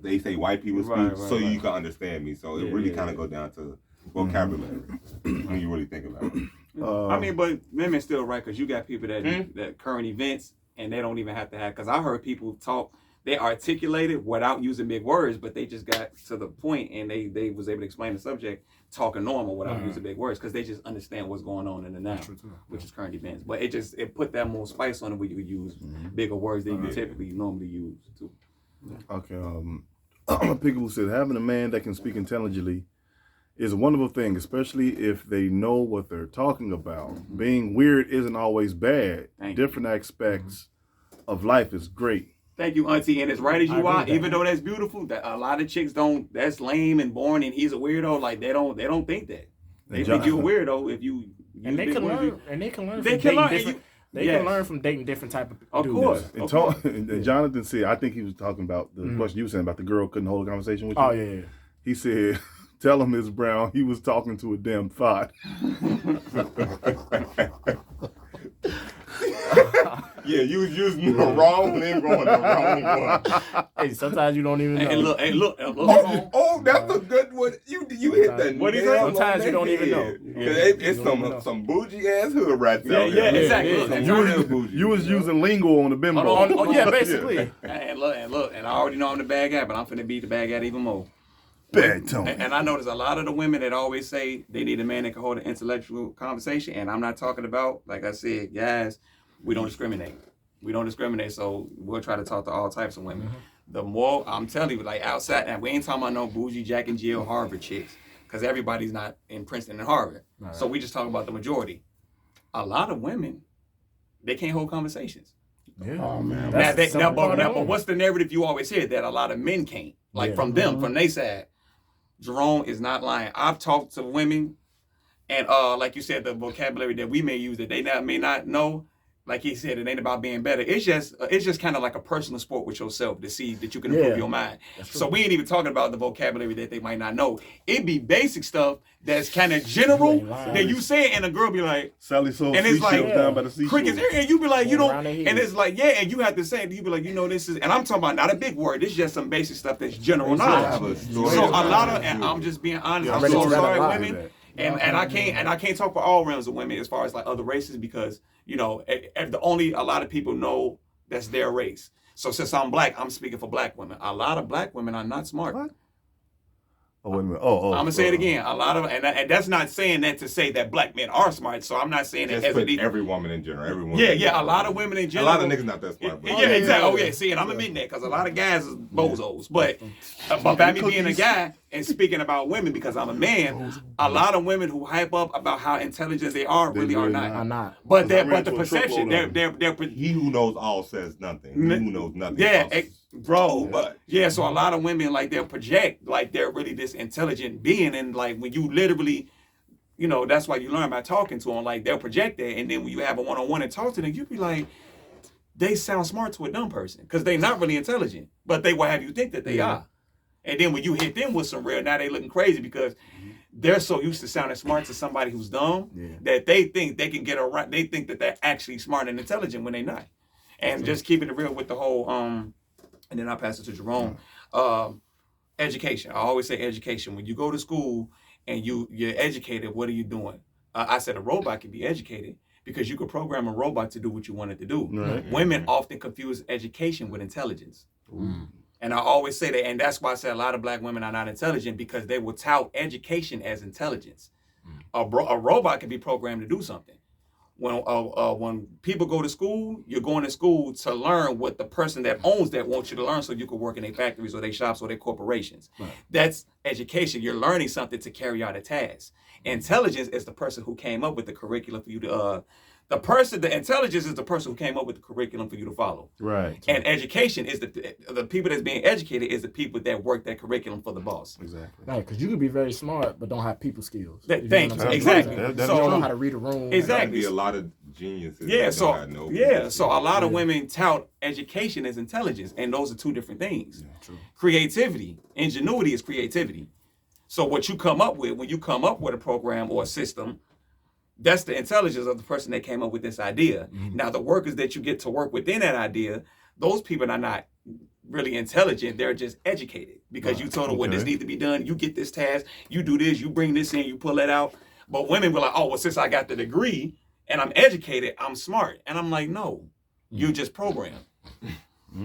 they say white people speak, so you can understand me. So it really kind of go down to vocabulary when you really think about it. I mean, but women still right because you got people that current events and they don't even have to have. Because I heard people talk, they articulated without using big words, but they just got to the point and they was able to explain the subject talking normal without using big words because they just understand what's going on in the now, which is current events. But it put that more spice on it when you use bigger words than you typically normally use too. Okay, Pickable said having a man that can speak intelligently is a wonderful thing, especially if they know what they're talking about. Being weird isn't always bad. Different aspects of life is great. Thank you, Auntie. And as right as you are, even though that's beautiful, that a lot of chicks don't. That's lame and boring, and he's a weirdo. Like they don't think that. They think you're a weirdo if you. And they can learn. And they can learn. They can learn. They can learn from dating different type of dudes. And Jonathan said, I think he was talking about the question you were saying about the girl couldn't hold a conversation with you. Oh yeah. He said, "Tell him, Ms. Brown, he was talking to a damn thought." Yeah, you was using the wrong link on the wrong one. Hey, sometimes you don't even know. Hey, look. Oh, that's a good one. You hit that. What do you say? Sometimes you don't even know. It's some bougie ass hood rats out there. Exactly. You was using lingo on the bimbo. Oh yeah, basically. And look, and I already know I'm the bad guy, but I'm finna be the bad guy even more. Bad tone. And I notice a lot of the women that always say they need a man that can hold an intellectual conversation, and I'm not talking about, like I said, guys, we don't discriminate. We don't discriminate, so we'll try to talk to all types of women. The more, I'm telling you, like outside, and we ain't talking about no bougie Jack and Jill Harvard chicks, because everybody's not in Princeton and Harvard. Right. So we just talk about the majority. A lot of women, they can't hold conversations. Yeah. Oh man. But what's the narrative you always hear that a lot of men can't? Like from them, from their side. Jerome is not lying. I've talked to women, and like you said, the vocabulary that we may use that they may not know. Like he said, it ain't about being better. It's just kind of like a personal sport with yourself to see that you can improve your mind. So we ain't even talking about the vocabulary that they might not know. It be basic stuff that's kind of general that you say it, and a girl be like, Sally sold and it's like down by the seashore. Crickets, and you be like, you don't, and it's like, and you have to say it. You be like, this is, and I'm talking about not a big word. It's just some basic stuff that's general knowledge. So a lot of, and I'm just being honest. I'm so sorry, women. And I can't talk for all realms of women as far as like other races because a lot of people know that's their race. So since I'm black, I'm speaking for black women. A lot of black women are not smart. What? Oh, wait a minute. Oh. I'm gonna say it again. A lot of, and that's not saying that to say that black men are smart. So I'm not saying that Just as put a every woman in general. Every woman. Yeah. A lot of women in A general. lot of niggas not that smart. But Yeah, exactly. Oh, yeah. See, and I'm admitting that because a lot of guys is bozos. But by me being a guy and speaking about women because I'm a man, a lot of women who hype up about how intelligent they are really are not. I'm not. But I ran the into a perception, truckload they're he who knows all says nothing. He who knows nothing. yeah, talks bro. much. Yeah, so a lot of women like they'll project like they're really this intelligent being, and like when you literally, you know, that's why you learn by talking to them. Like they'll project that, and then when you have a one-on-one and talk to them, you be like, they sound smart to a dumb person because they're not really intelligent, but they will have you think that they are. And then when you hit them with some real, now they looking crazy because they're so used to sounding smart to somebody who's dumb that they think they can get around. They think that they're actually smart and intelligent when they're not. And just keeping it real with the whole, and then I'll pass it to Jerome. Education. I always say education. When you go to school and you're educated, what are you doing? I said a robot can be educated because you could program a robot to do what you want it to do. Right. Women often confuse education with intelligence. And I always say that, and that's why I say a lot of black women are not intelligent because they will tout education as intelligence. A robot can be programmed to do something. When people go to school, you're going to school to learn what the person that owns that wants you to learn so you can work in their factories or their shops or their corporations. Right. That's education. You're learning something to carry out a task. Intelligence is the person who came up with the curriculum for you to the intelligence is the person who came up with the curriculum for you to follow. Right. And education is the people that's being educated is the people that work that curriculum for the boss. Exactly. Right, because you could be very smart but don't have people skills. Thank you. Exactly. So you don't know how to read a room. Exactly. Be a lot of geniuses. Yeah. So a lot of Yeah. women tout education as intelligence, and those are two different things. Yeah, true. Creativity, ingenuity is creativity. So what you come up with when you come up with a program or a system, that's the intelligence of the person that came up with this idea. Mm-hmm. Now, the workers that you get to work within that idea, those people are not really intelligent. They're just educated because you told them what this needs to be done. You get this task, you do this, you bring this in, you pull that out. But women were like, oh, well, since I got the degree and I'm educated, I'm smart. And I'm like, no, you're just programmed.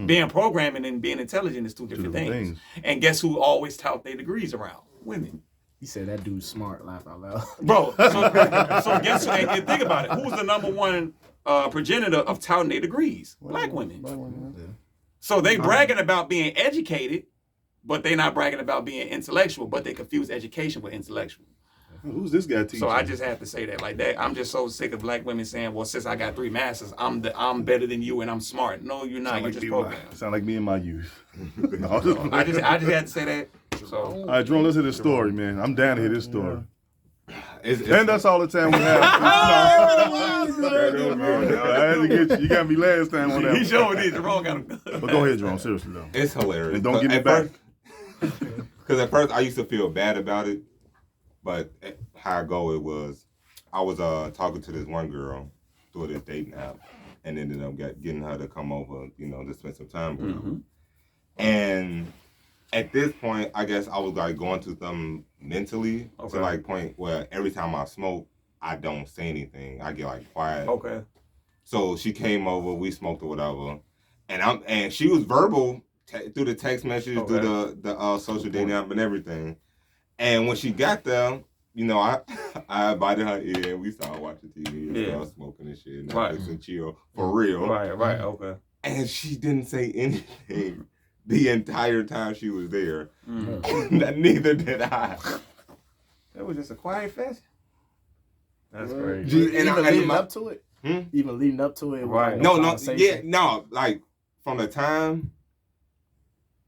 Being programming and being intelligent is two different things. And guess who always tout their degrees around? Women. He said that dude's smart, laugh out loud. Bro, so guess what? And think about it. Who's the number one progenitor of touting their degrees? Black women. Yeah. So they bragging about being educated, but they not bragging about being intellectual, but they confuse education with intellectual. Who's this guy teaching? So I just have to say that like that. I'm just so sick of black women saying, well, since I got 3 masters, I'm better than you and I'm smart. No, you're not. You're just programmed. Sound like me in my youth. No, So I just had to say that. So all right, Jerome, let's hear this story, man. I'm down to hear this story. It's And that's all the time we have. I had to get you. You got me last time on that. he showed it. Jerome got him. But go ahead, Jerome. Seriously though. It's hilarious. And don't give me back. Because at first I used to feel bad about it, but how I go it was, I was talking to this one girl through this dating app, and ended up getting her to come over, to spend some time with her. And at this point, I guess I was like going through something mentally to like point where every time I smoke, I don't say anything. I get like quiet. Okay. So she came over, we smoked or whatever, and she was verbal through the text message, through the social dating app and everything. And when she got there, I invited her in. We started watching TV and smoking and shit, Netflix and chill for real. Right. Okay. And she didn't say anything the entire time she was there. Neither did I. That was just a quiet fest. That's crazy. Even leading up to it? Even leading up to it? Right. Like from the time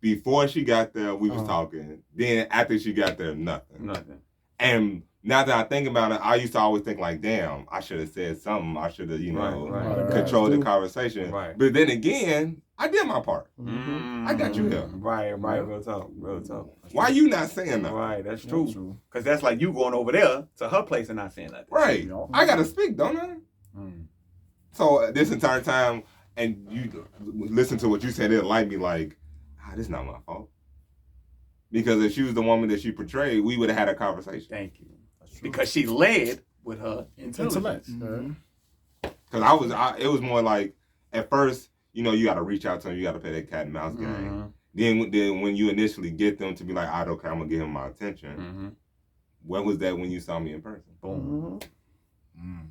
before she got there, we was talking. Then after she got there, nothing. And now that I think about it, I used to always think like, damn, I should have said something. I should have, controlled the conversation. Right. But then again, I did my part. I got you here. Right. Real talk. Why you not saying that? Right, that's true. Because that's like you going over there to her place and not saying nothing. Right. I got to speak, don't I? So this entire time, and you listen to what you said, it'll like me like, this is not my fault. Because if she was the woman that she portrayed, we would have had a conversation. Thank you. Because she led with her intelligence. Because it was more like, at first, you got to reach out to him, you got to play that cat and mouse game. Then when you initially get them to be like, okay, I'm gonna give him my attention. Mm-hmm. When was that when you saw me in person? Boom.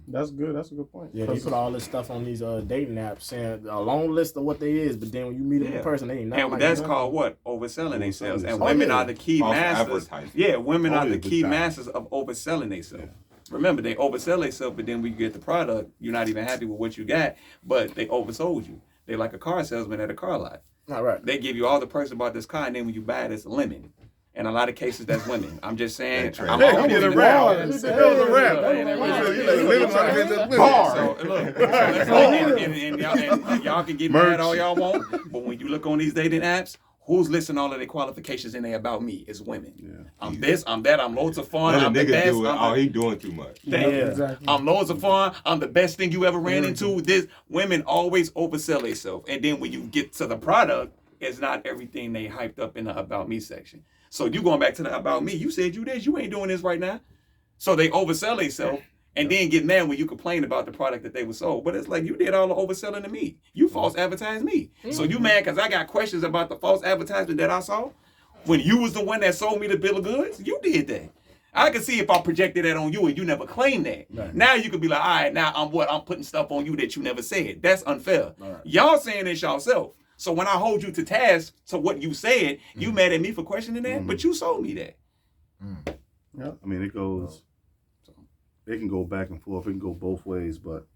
That's good. That's a good point. Yeah, they put all this stuff on these dating apps, saying a long list of what they is, but then when you meet them in person, they ain't nothing And like that's that. called what? Overselling themselves. And Oh, women yeah. are the key False masters. advertising. Yeah, women Oh, are yeah, the big key time. masters of overselling themselves. Remember, they oversell themselves, but then when you get the product, you're not even happy with what you got, but they oversold you. They like a car salesman at a car lot. All right. They give you all the perks about this car, and then when you buy it, it's a lemon. In a lot of cases, that's women. I'm just saying. That I'm Hey, always he did a in the- rap. Yeah. He said that was a rap. And y'all can get mad all y'all want, but when you look on these dating apps, who's listing all of their qualifications in there about me? It's women. Yeah. I'm this, I'm that, I'm loads of fun, Let a I'm the nigga best. do it. Oh, he doing too much. Exactly. I'm loads of fun. I'm the best thing you ever ran into. This women always oversell themselves, and then when you get to the product, it's not everything they hyped up in the about me section. So you going back to the about me? You said you this. You ain't doing this right now. So they oversell themselves, and then get mad when you complain about the product that they were sold. But it's like you did all the overselling to me. You false advertised me. So you mad because I got questions about the false advertisement that I saw when you was the one that sold me the bill of goods? You did that. I can see if I projected that on you and you never claimed that. Right. Now you could be like, all right, now I'm putting stuff on you that you never said. That's unfair. Right. Y'all saying this yourself. So when I hold you to task to what you said, you mad at me for questioning that, but you sold me that. Yeah, I mean, it goes. It can go back and forth. It can go both ways. But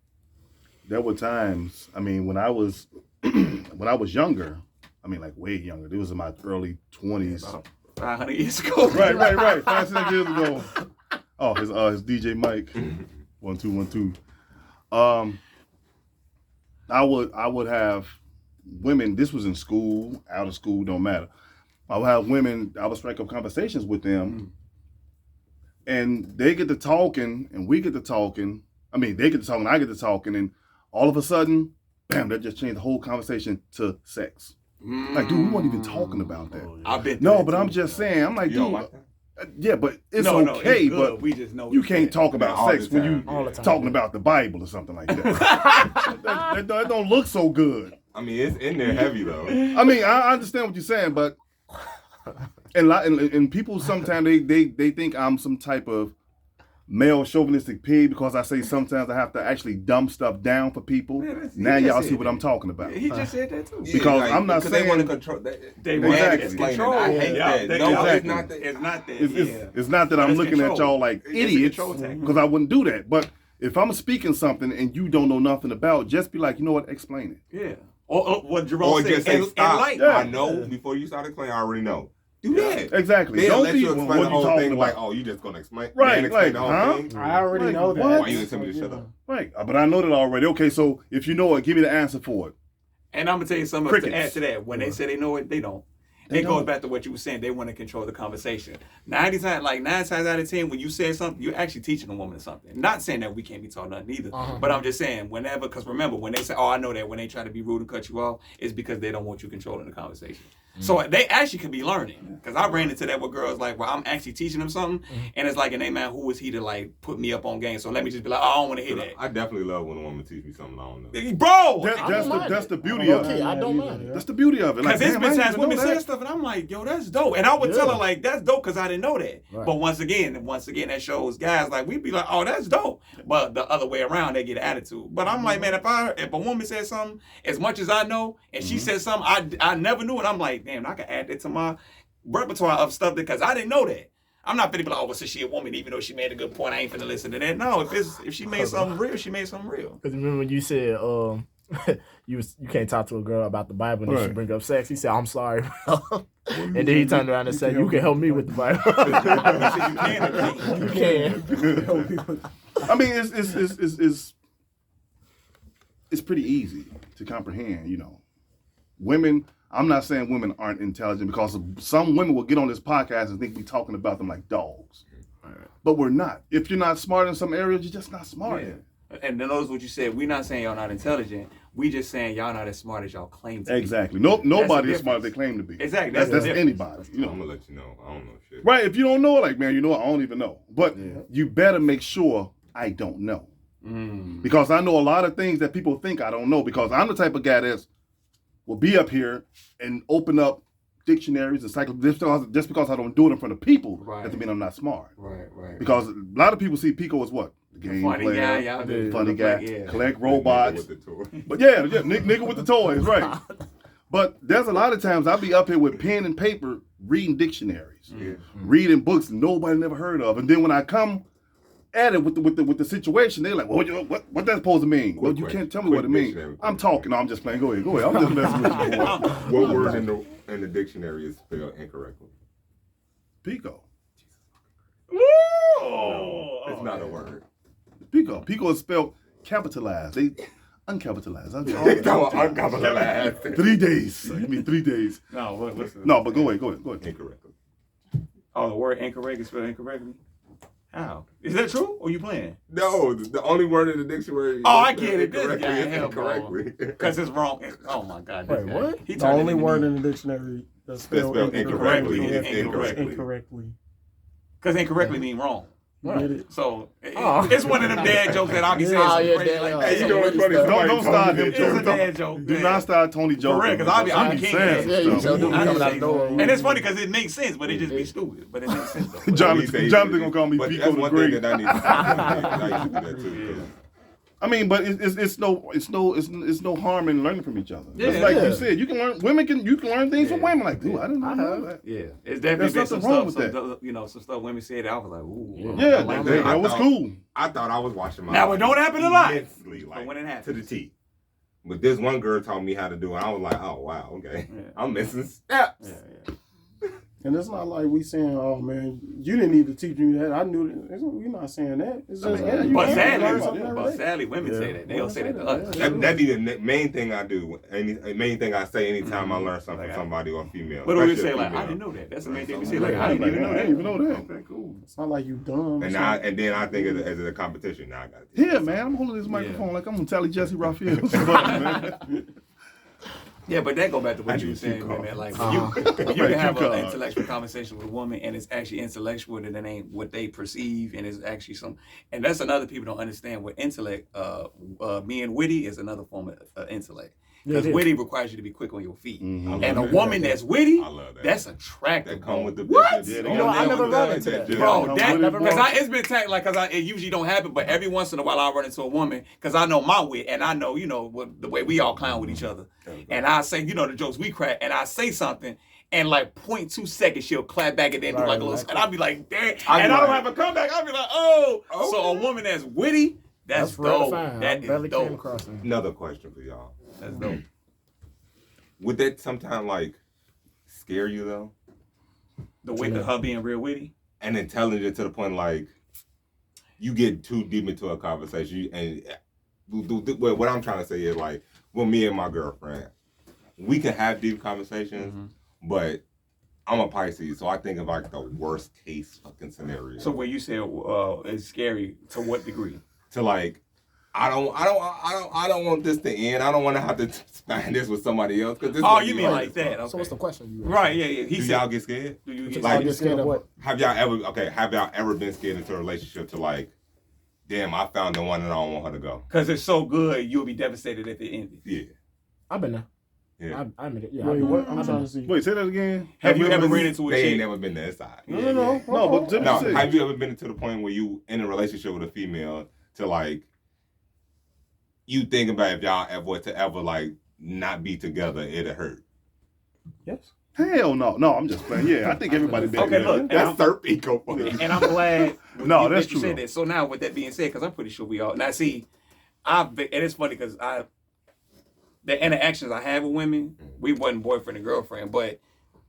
there were times. I mean, when I was younger. I mean, like way younger. It was in my early 20s. About 500 years ago. Right. 5, 6 years ago. Oh, his DJ Mike. 1 2 1 2. I would have women. This was in school, out of school, don't matter. I would have women. I would strike up conversations with them, and they get to talking, and we get to talking. I mean, they get to talking, I get to talking, and all of a sudden, bam! That just changed the whole conversation to sex. Like, dude, we weren't even talking about that. I've been No, through but that I'm too. just saying. I'm like, You don't dude. like that? Yeah, but it's No, okay. it's good. But we just know you it's can't bad. talk about All the sex when you time. All the time. talking about the Bible or something like that. that don't look so good. I mean, it's in there heavy though. I mean, I understand what you're saying, but and people sometimes they think I'm some type of male chauvinistic pig because I say sometimes I have to actually dumb stuff down for people. Yeah, that's- Now he y'all just see said what that. I'm talking about. He just said that too. Because I'm not they want to saying- control. They want Exactly. it control. I hate Yeah, that. they- No, Exactly. it's not that. It's not that. It's not that I'm It's looking at control. y'all like It's a idiots control tactic. because I wouldn't do that. But if I'm speaking something and you don't know nothing about, just be like, you know what, explain it. Yeah. Or what Jerome Or said. just say stop. enlighten. Yeah. I know before you start explaining. I already know. Do that. Exactly. They'll Don't let be you what explain you the whole talking thing about. like, oh, you just gonna explain, Right, then explain like, the whole huh? thing. I already Like, know that. what? Why you didn't tell me to shut up? Right, but I know that already. Okay, so if you know it, give me the answer for it. And I'm gonna tell you something else to Crickets. add to that. When they say they know it, they don't. They It goes don't. back to what you were saying. They want to control the conversation. 9 times out of 10, when you say something, you're actually teaching a woman something. Not saying that we can't be taught nothing either, but I'm just saying whenever, because remember, when they say, "Oh, I know that," when they try to be rude and cut you off, it's because they don't want you controlling the conversation. So they actually could be learning. Because I ran into that with girls like, well, I'm actually teaching them something, and it's like, and they man, who is he to like put me up on game? So let me just be like, oh, I don't want to hear that, I definitely love when a woman teach me something I don't know. bro. That's the beauty of Okay, it. I don't mind it. That's the beauty of it. Like, Because there's damn, been I times didn't even women know say that. stuff, and I'm like, yo, that's dope. And I would tell her, like, that's dope because I didn't know that. Right. But once again, that shows guys, like, we'd be like, oh, that's dope. But the other way around, they get an attitude. But I'm like, man, if a woman says something, as much as I know, and she says something I never knew, and I'm like, damn, I can add that to my repertoire of stuff because I didn't know that. I'm not finna be like, oh, well, so she a woman, even though she made a good point, I ain't finna listen to that. No, if she made something real, she made something real. Because remember when you said you can't talk to a girl about the Bible and then she Right. bring up sex. He said, "I'm sorry," bro. And then he turned around and said, "You can help me with the Bible." You can. I mean, it's pretty easy to comprehend. You know, women. I'm not saying women aren't intelligent because some women will get on this podcast and think we talking about them like dogs, but we're not. If you're not smart in some areas, you're just not smart. Yeah. And then notice what you said. We're not saying y'all not intelligent. We just saying y'all not as smart as y'all claim to be. Exactly. Nobody the is smart as they difference. claim to be. Exactly. That's That's the anybody. You I'm know. gonna let you know. I don't know shit. Right. If you don't know, like, man, you know what? I don't even know. But you better make sure I don't know. Because I know a lot of things that people think I don't know. Because I'm the type of guy that will be up here and open up dictionaries, encyclopedias. Just because I don't do it in front of people doesn't mean I'm not smart. Right. Because a lot of people see Pico as what? The game Funny player, guy, y'all funny guy, collect robots. With the toy. But nigga with the toys, right? But there's a lot of times I'll be up here with pen and paper reading dictionaries, reading books nobody never heard of, and then when I come at it with the situation, they're like, "Well, what that's supposed to mean?" Well, you can't tell me what it means. I'm talking. No, I'm just playing. Go ahead. I'm just messing with you. Boy. What word in the dictionary is spelled incorrectly? Pico. No, it's not a word. Pico. Pico is spelled capitalized. They uncapitalized. Uncapitalized. 3 days. Give me 3 days. No, what's the... No, but go ahead. Incorrectly. Oh, the word incorrect is spelled incorrectly? How? Is that true? Or you playing? No, the only word in the dictionary. Oh, I get it. This Incorrectly guy, is hell, incorrectly. Because it's wrong. Oh, my God. Wait, what? He The turned only it into word me. in the dictionary that's Spelled spelled incorrectly is incorrectly. Because incorrectly mean wrong. Get it? So it's one of them dad jokes that I'll be saying. Oh, some yeah, crazy dad, like yeah. that. Hey, you know what's funny? Don't start him It's a joking. dad joke. Do not start Tony joking. For real, 'cause I'll be He king. saying Yeah, you stuff. so do be I coming out say the door. And it's funny because it makes sense, but it just be stupid. But it makes sense though. Jonathan gonna call me But Pico that's the one Great. thing that I need to say. I used to do that too. 'Cause I mean, but it's no harm in learning from each other. Yeah, Just like yeah. you said, you can learn things from women. Like, dude, I didn't know that. Yeah, it's definitely There's been some nothing wrong stuff. with Some stuff women said. I was like, ooh. Yeah, like that was cool. I thought I was watching my. Now, it don't happen a lot. Immensely, like, when it to happens. the T. But this one girl taught me how to do it. I was like, oh wow, okay. Yeah. I'm missing steps. Yeah. And it's not like we saying, "Oh man, you didn't need to teach me that." I knew that. We're not saying that. It's just, mean, you But learn sadly, something every day. women say that. They don't say that to us. That be the main thing I do. Main thing I say anytime I learn something from somebody or female. But we especially say a like, female. I didn't know that. That's the main thing we say. Like, I didn't even know I that. didn't even know that. Okay, cool. It's not like you dumb. And then I think as a competition. Now I got Yeah, man, I'm holding this microphone like I'm gonna tally Jesse Raphael's butt, man. Yeah, but that go back to what you were saying, man. Like when you can have an intellectual conversation with a woman and it's actually intellectual and it ain't what they perceive and it's actually some. And that's another people don't understand what intellect. Being witty is another form of intellect. Because witty requires you to be quick on your feet. Mm-hmm. And a woman that's witty, I love that. that's attractive. That come with the What? business. Yeah, they You know, I never run into that. Bro, Yeah, it's been because it usually don't happen, but every once in a while I run into a woman because I know my wit and I know, the way we all clown with each other. And I say, the jokes we crack, and I say something, and like 0.2 seconds she'll clap back and then do like a little, and I'll be like, damn, and I don't have a comeback. I'll be like, oh. So a woman that's witty, that's dope. That is dope. Across me. Another question for y'all. That's dope. Would that sometimes like scare you though? The way that her being real witty. And intelligent to the point like you get too deep into a conversation and what I'm trying to say is like, well, me and my girlfriend, we can have deep conversations, but I'm a Pisces, so I think of like the worst case fucking scenario. So when you say it's scary, to what degree? To like, I don't want this to end. I don't want to have to find this with somebody else. Cause this You mean like that? Okay. So what's the question? Right? Yeah. Do y'all get scared? Do you get Like, Get scared of what? Have y'all ever been scared into a relationship to like, damn, I found the one and I don't want her to go? Because it's so good, you'll be devastated at the end. Yeah. I've been there. Yeah. I admit it. Yeah. Wait, I've been what? there. I'm trying to see. Wait, say that again. Have you ever ran into a They ain't chick? never been that side. No, but just No, say. have you ever been to the point where you in a relationship with a female to like you think about if y'all ever like not be together, it'll hurt. Yes. Hell no, I'm just playing. Yeah, I think everybody been Okay, there. look, That's third eco for you. And I'm glad No, that's that you true, said though. that. So now with that being said, because I'm pretty sure we all now see, and it's funny because the interactions I have with women, we wasn't boyfriend and girlfriend, but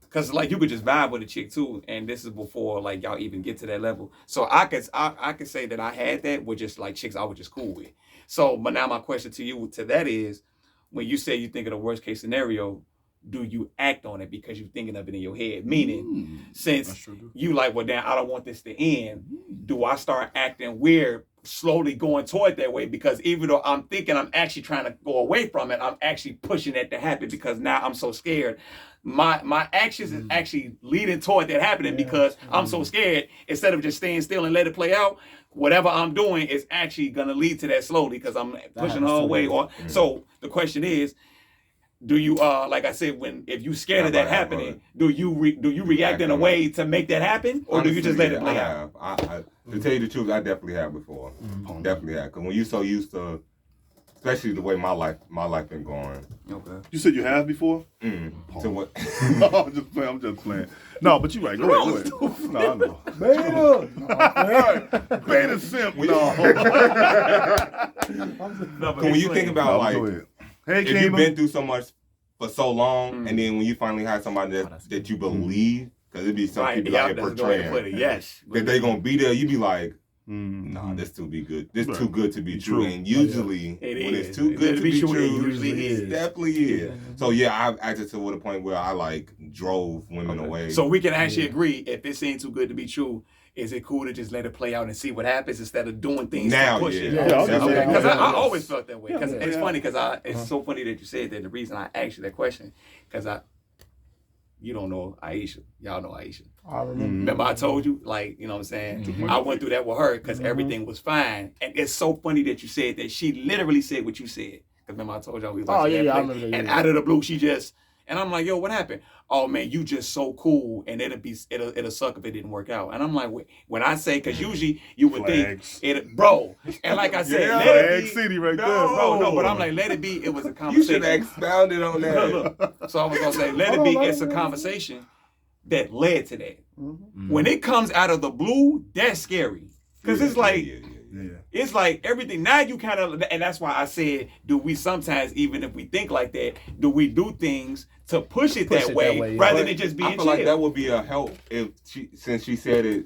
because like you could just vibe with a chick too, and this is before like y'all even get to that level. So I could say that I had that with just like chicks I was just cool with. So, but now my question to you to that is, when you say you think of the worst case scenario, do you act on it because you're thinking of it in your head? Meaning, since you like, well, damn, I don't want this to end, do I start acting weird, slowly going toward that way? Because even though I'm thinking I'm actually trying to go away from it, I'm actually pushing it to happen because now I'm so scared. My actions is actually leading toward that happening because I'm so scared. Instead of just staying still and let it play out, whatever I'm doing is actually gonna lead to that slowly because I'm pushing her away. So the question is, do you like I said, if you scared of that happening, do you react in a way to make that happen, or Honestly, do you just let it play out? I to tell you the truth, I definitely have before. Definitely have, because when you're so used to, especially the way my life been going. Okay. You said you have before? To what? I'm just playing. No, but you're right. Go ahead. No, I know. Beta simp. No. When you think about like, hey, if you've been through so much for so long, and then when you finally have somebody that you believe, because it'd be some people out here portraying that they gonna be there, you be like, nah, this too be good. This too good to be true. And usually, when it's too good to be true, it usually is. It definitely is. So yeah, I've acted to the point where I like drove women away. So we can actually agree, if it ain't too good to be true, is it cool to just let it play out and see what happens instead of doing things now, to push it? Because I always felt that way. Because it's funny, because it's so funny that you said that. The reason I asked you that question, because you don't know Aisha. Y'all know Aisha. I remember. Remember I told you, like, you know what I'm saying? I went through that with her because everything was fine. And it's so funny that you said that. She literally said what you said. Because remember I told y'all we was I remember that. And out of the blue, she just, and I'm like, yo, what happened? Oh man, you just so cool, and it'll suck if it didn't work out. And I'm like, when I say, because usually you would Flags. think it, bro. And like I said, let Flag it be, City right there. bro. No, but I'm like, let it be. It was a You conversation. should have expounded on that. Look, so I was gonna say, let it be. It's a conversation that led to that. When it comes out of the blue, that's scary, because it's like. It's like everything. Now you kind of, and that's why I said, do we sometimes, even if we think like that, do we do things to push it that way rather than just being I feel like that would be a help if since she said it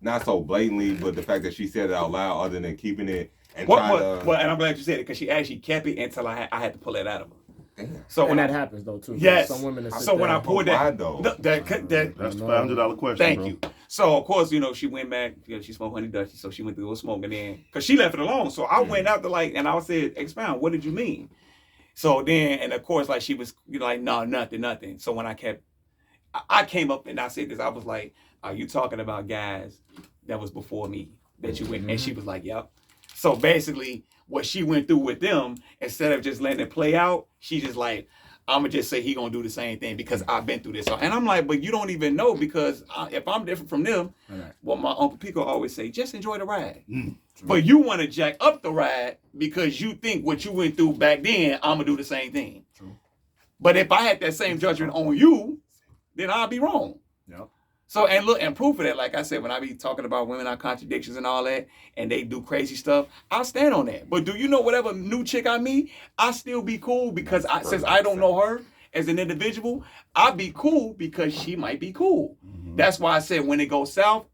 not so blatantly, but the fact that she said it out loud, other than keeping it and trying to. Well, and I'm glad you said it, because she actually kept it until I had to pull it out of her. Damn. So And that happens though too. Yes. Some women So when I pulled that, Why, That's the $500 question. thank bro. you. So of course, she went back. She smoked honey dutchie, so she went to go smoke, and then because she left it alone, so I went out to and I said, expound. What did you mean? So then, and of course, like she was like, no, nothing. So when I came up and I said this, I was like, are you talking about guys that was before me that you went? And she was like, yep. So basically, what she went through with them, instead of just letting it play out, she just like, I'm gonna just say he gonna do the same thing because I've been through this. And I'm like, but you don't even know, because if I'm different from them, well, my Uncle Pico always say, just enjoy the ride. But you want to jack up the ride because you think what you went through back then, I'm gonna do the same thing. But if I had that same judgment on you, then I'll be wrong. Yep. So, and look, and proof of that, like I said, when I be talking about women are contradictions and all that, and they do crazy stuff, I'll stand on that. But do you know, whatever new chick I meet, I still be cool because since I don't know her as an individual, I'll be cool because she might be cool. That's why I said when it goes south,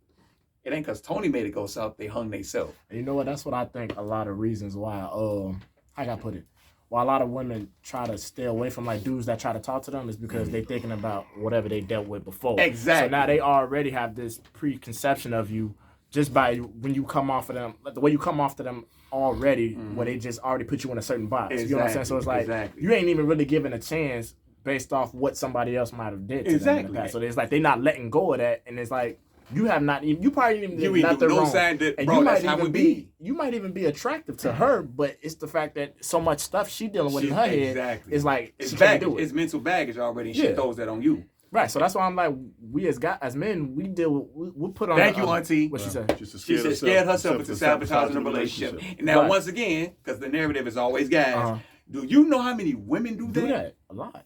it ain't because Tony made it go south, they hung theyself. And you know what? That's what I think a lot of reasons why, how can I put it? Why a lot of women try to stay away from like dudes that try to talk to them is because they thinking about whatever they dealt with before. Exactly. So now they already have this preconception of you just by when you come off of them, the way you come off to them already, where they just already put you in a certain box. You know what I'm saying? So it's like you ain't even really given a chance based off what somebody else might have did to them in the past. So it's like they're not letting go of that, and it's like you have not even, you probably even did nothing wrong. Sign that, and bro, you that's might how even it be. You might even be attractive to her, but it's the fact that so much stuff she dealing with in her head is like it's she baggage. can't do it. It's mental baggage already, and she throws that on you. Right, so that's why I'm like, we as guys, as men, we deal with, we put on. Thank you, Auntie. What she said? She said scared herself into sabotaging the relationship. And now, once again, because the narrative is always guys, do you know how many women do that? A lot.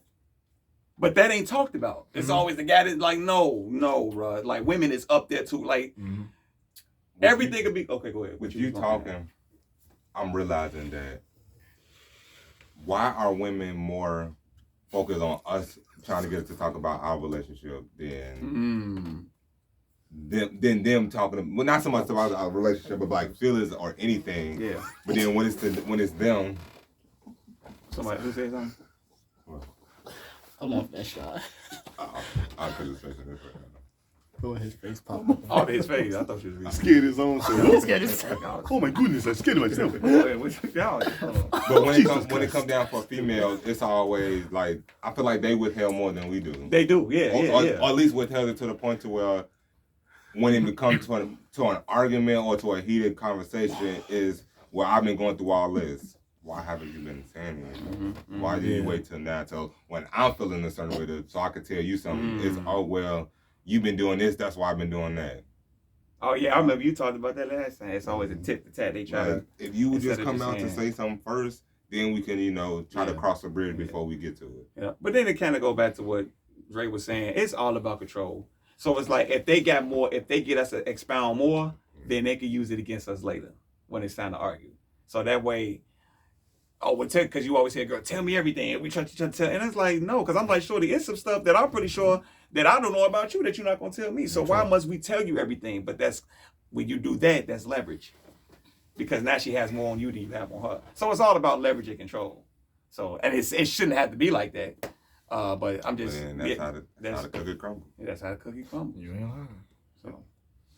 But that ain't talked about. It's always the guy that's like, no, bro. Like, women is up there too. Like, everything could be. Okay, go ahead. With you talking, I'm realizing that why are women more focused on us trying to get us to talk about our relationship than them talking? Well, not so much about our relationship, but like feelings or anything. Yeah. But then when it's them. Somebody who says something? I'm off that shot. I'll put his face in this right now. Go his face pop up. Oh, his face. I thought she was reading. Scared his own self. Scared himself. Oh my goodness, I scared myself. But when it comes down for females, it's always like I feel like they withheld more than we do. They do, Or at least withheld it to the point to where when it becomes to an argument or to a heated conversation is where I've been going through all this. why haven't you been saying anything? Why did you wait till now? So when I'm feeling a certain way, so I could tell you something. It's well, you've been doing this. That's why I've been doing that. Oh yeah, I remember you talked about that last time. It's always a tip to tat. They try to. If you would just come out to say something first, then we can, try to cross the bridge before we get to it. Yeah, but then it kind of go back to what Dre was saying. It's all about control. So it's like if they get us to expound more, then they can use it against us later when it's time to argue. So that way, because you always say, "Girl, tell me everything." And we try to tell, and it's like, no, because I'm like, shorty, it's some stuff that I'm pretty sure that I don't know about you that you're not gonna tell me. So why must we tell you everything? But that's when you do that, that's leverage, because now she has more on you than you have on her. So it's all about leverage and control. So and it shouldn't have to be like that. But I'm just that's how the cookie crumbles. That's how the cookie crumbles. You ain't lying. So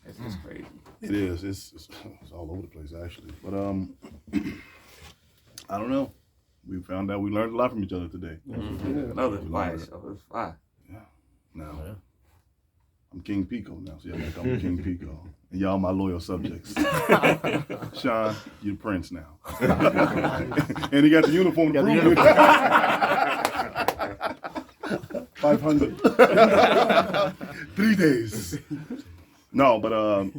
it's just crazy. It is. It's all over the place actually. But I don't know. We found out we learned a lot from each other today. Another fire show. It was fire. Now, I'm King Pico now, so y'all call me King Pico. And y'all my loyal subjects. Sean, you the prince now. And he got the uniform to prove it. 500. 3 days. No, but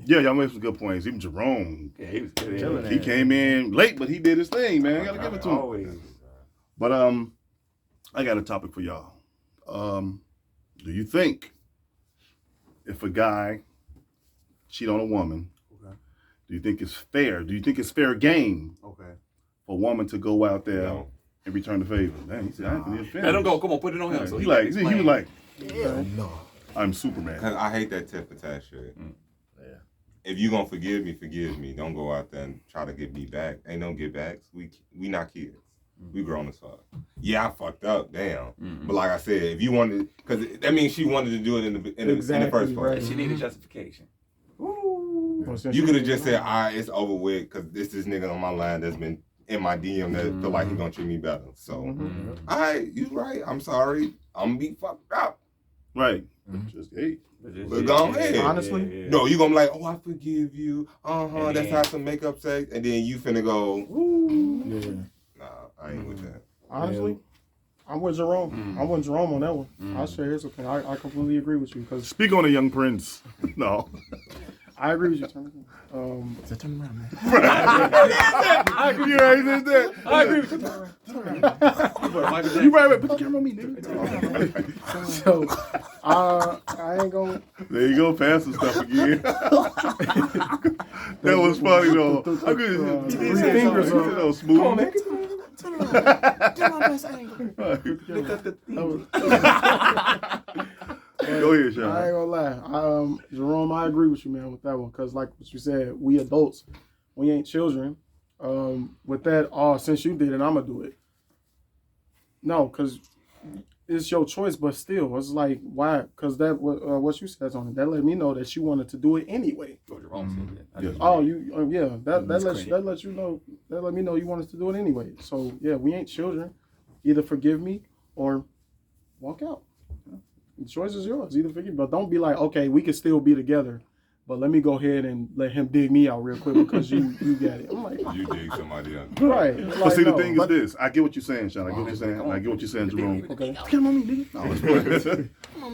y'all made some good points. Even Jerome. Yeah, he was good. He came in late, but he did his thing, man. I gotta give it to him. Always. But I got a topic for y'all. Do you think if a guy cheat on a woman, do you think it's fair? Do you think it's fair game for a woman to go out there and return the favor? Damn, he said, I ain't gonna offend. Let him go. Come on, put it on him. So he was like, No. I'm Superman. Cause I hate that tit for tat shit. Yeah. If you gonna forgive me. Don't go out there and try to get me back. Ain't no get backs. We not kids. We grown as fuck. Yeah, I fucked up, damn. But like I said, if you wanted, because that means she wanted to do it in the first place. Right. She needed justification. Ooh. You could have just said, all right, it's over with, because this nigga on my line that's been in my DM that feel like he gonna treat me better. So, all right, you right. I'm sorry. I'm gonna be fucked up. Right. Just But go ahead. Honestly, no, you gonna be like, oh, I forgive you. Let's have some makeup sex, and then you finna go, ooh. Yeah. Nah, I ain't with that. honestly, I'm with Jerome. I'm with Jerome on that one. I'll share his opinion. I completely agree with you because Speak on a young prince. No. I agree with you, Turner. Turn around, man. I agree. Yeah, he said that. I agree with you. You right. Put the camera on me, nigga. So, I ain't gonna. There you go, pass some stuff again. That was funny though. I could 3 fingers on. on smooth. Come on, man. Turn around. Get my best angle. Go ahead, Sean. I ain't gonna lie. Jerome, I agree with you, man, with that one. Because, like what you said, we adults, we ain't children. With that, since you did it, I'm going to do it. No, because it's your choice, but still, it's like, why? Because that, what you said on it, that let me know that you wanted to do it anyway. Jerome said that. Oh, that lets you know, that let me know you wanted to do it anyway. So, yeah, we ain't children. Either forgive me or walk out. The choice is yours. Either forgive, but don't be like, okay, we can still be together, but let me go ahead and let him dig me out real quick because you got it. I'm like, You dig somebody else. right. But see, the thing is this. I get what you're saying, Sean. I get what you're saying. I get what you're saying, Jerome. Okay. Come on, me, nigga. No,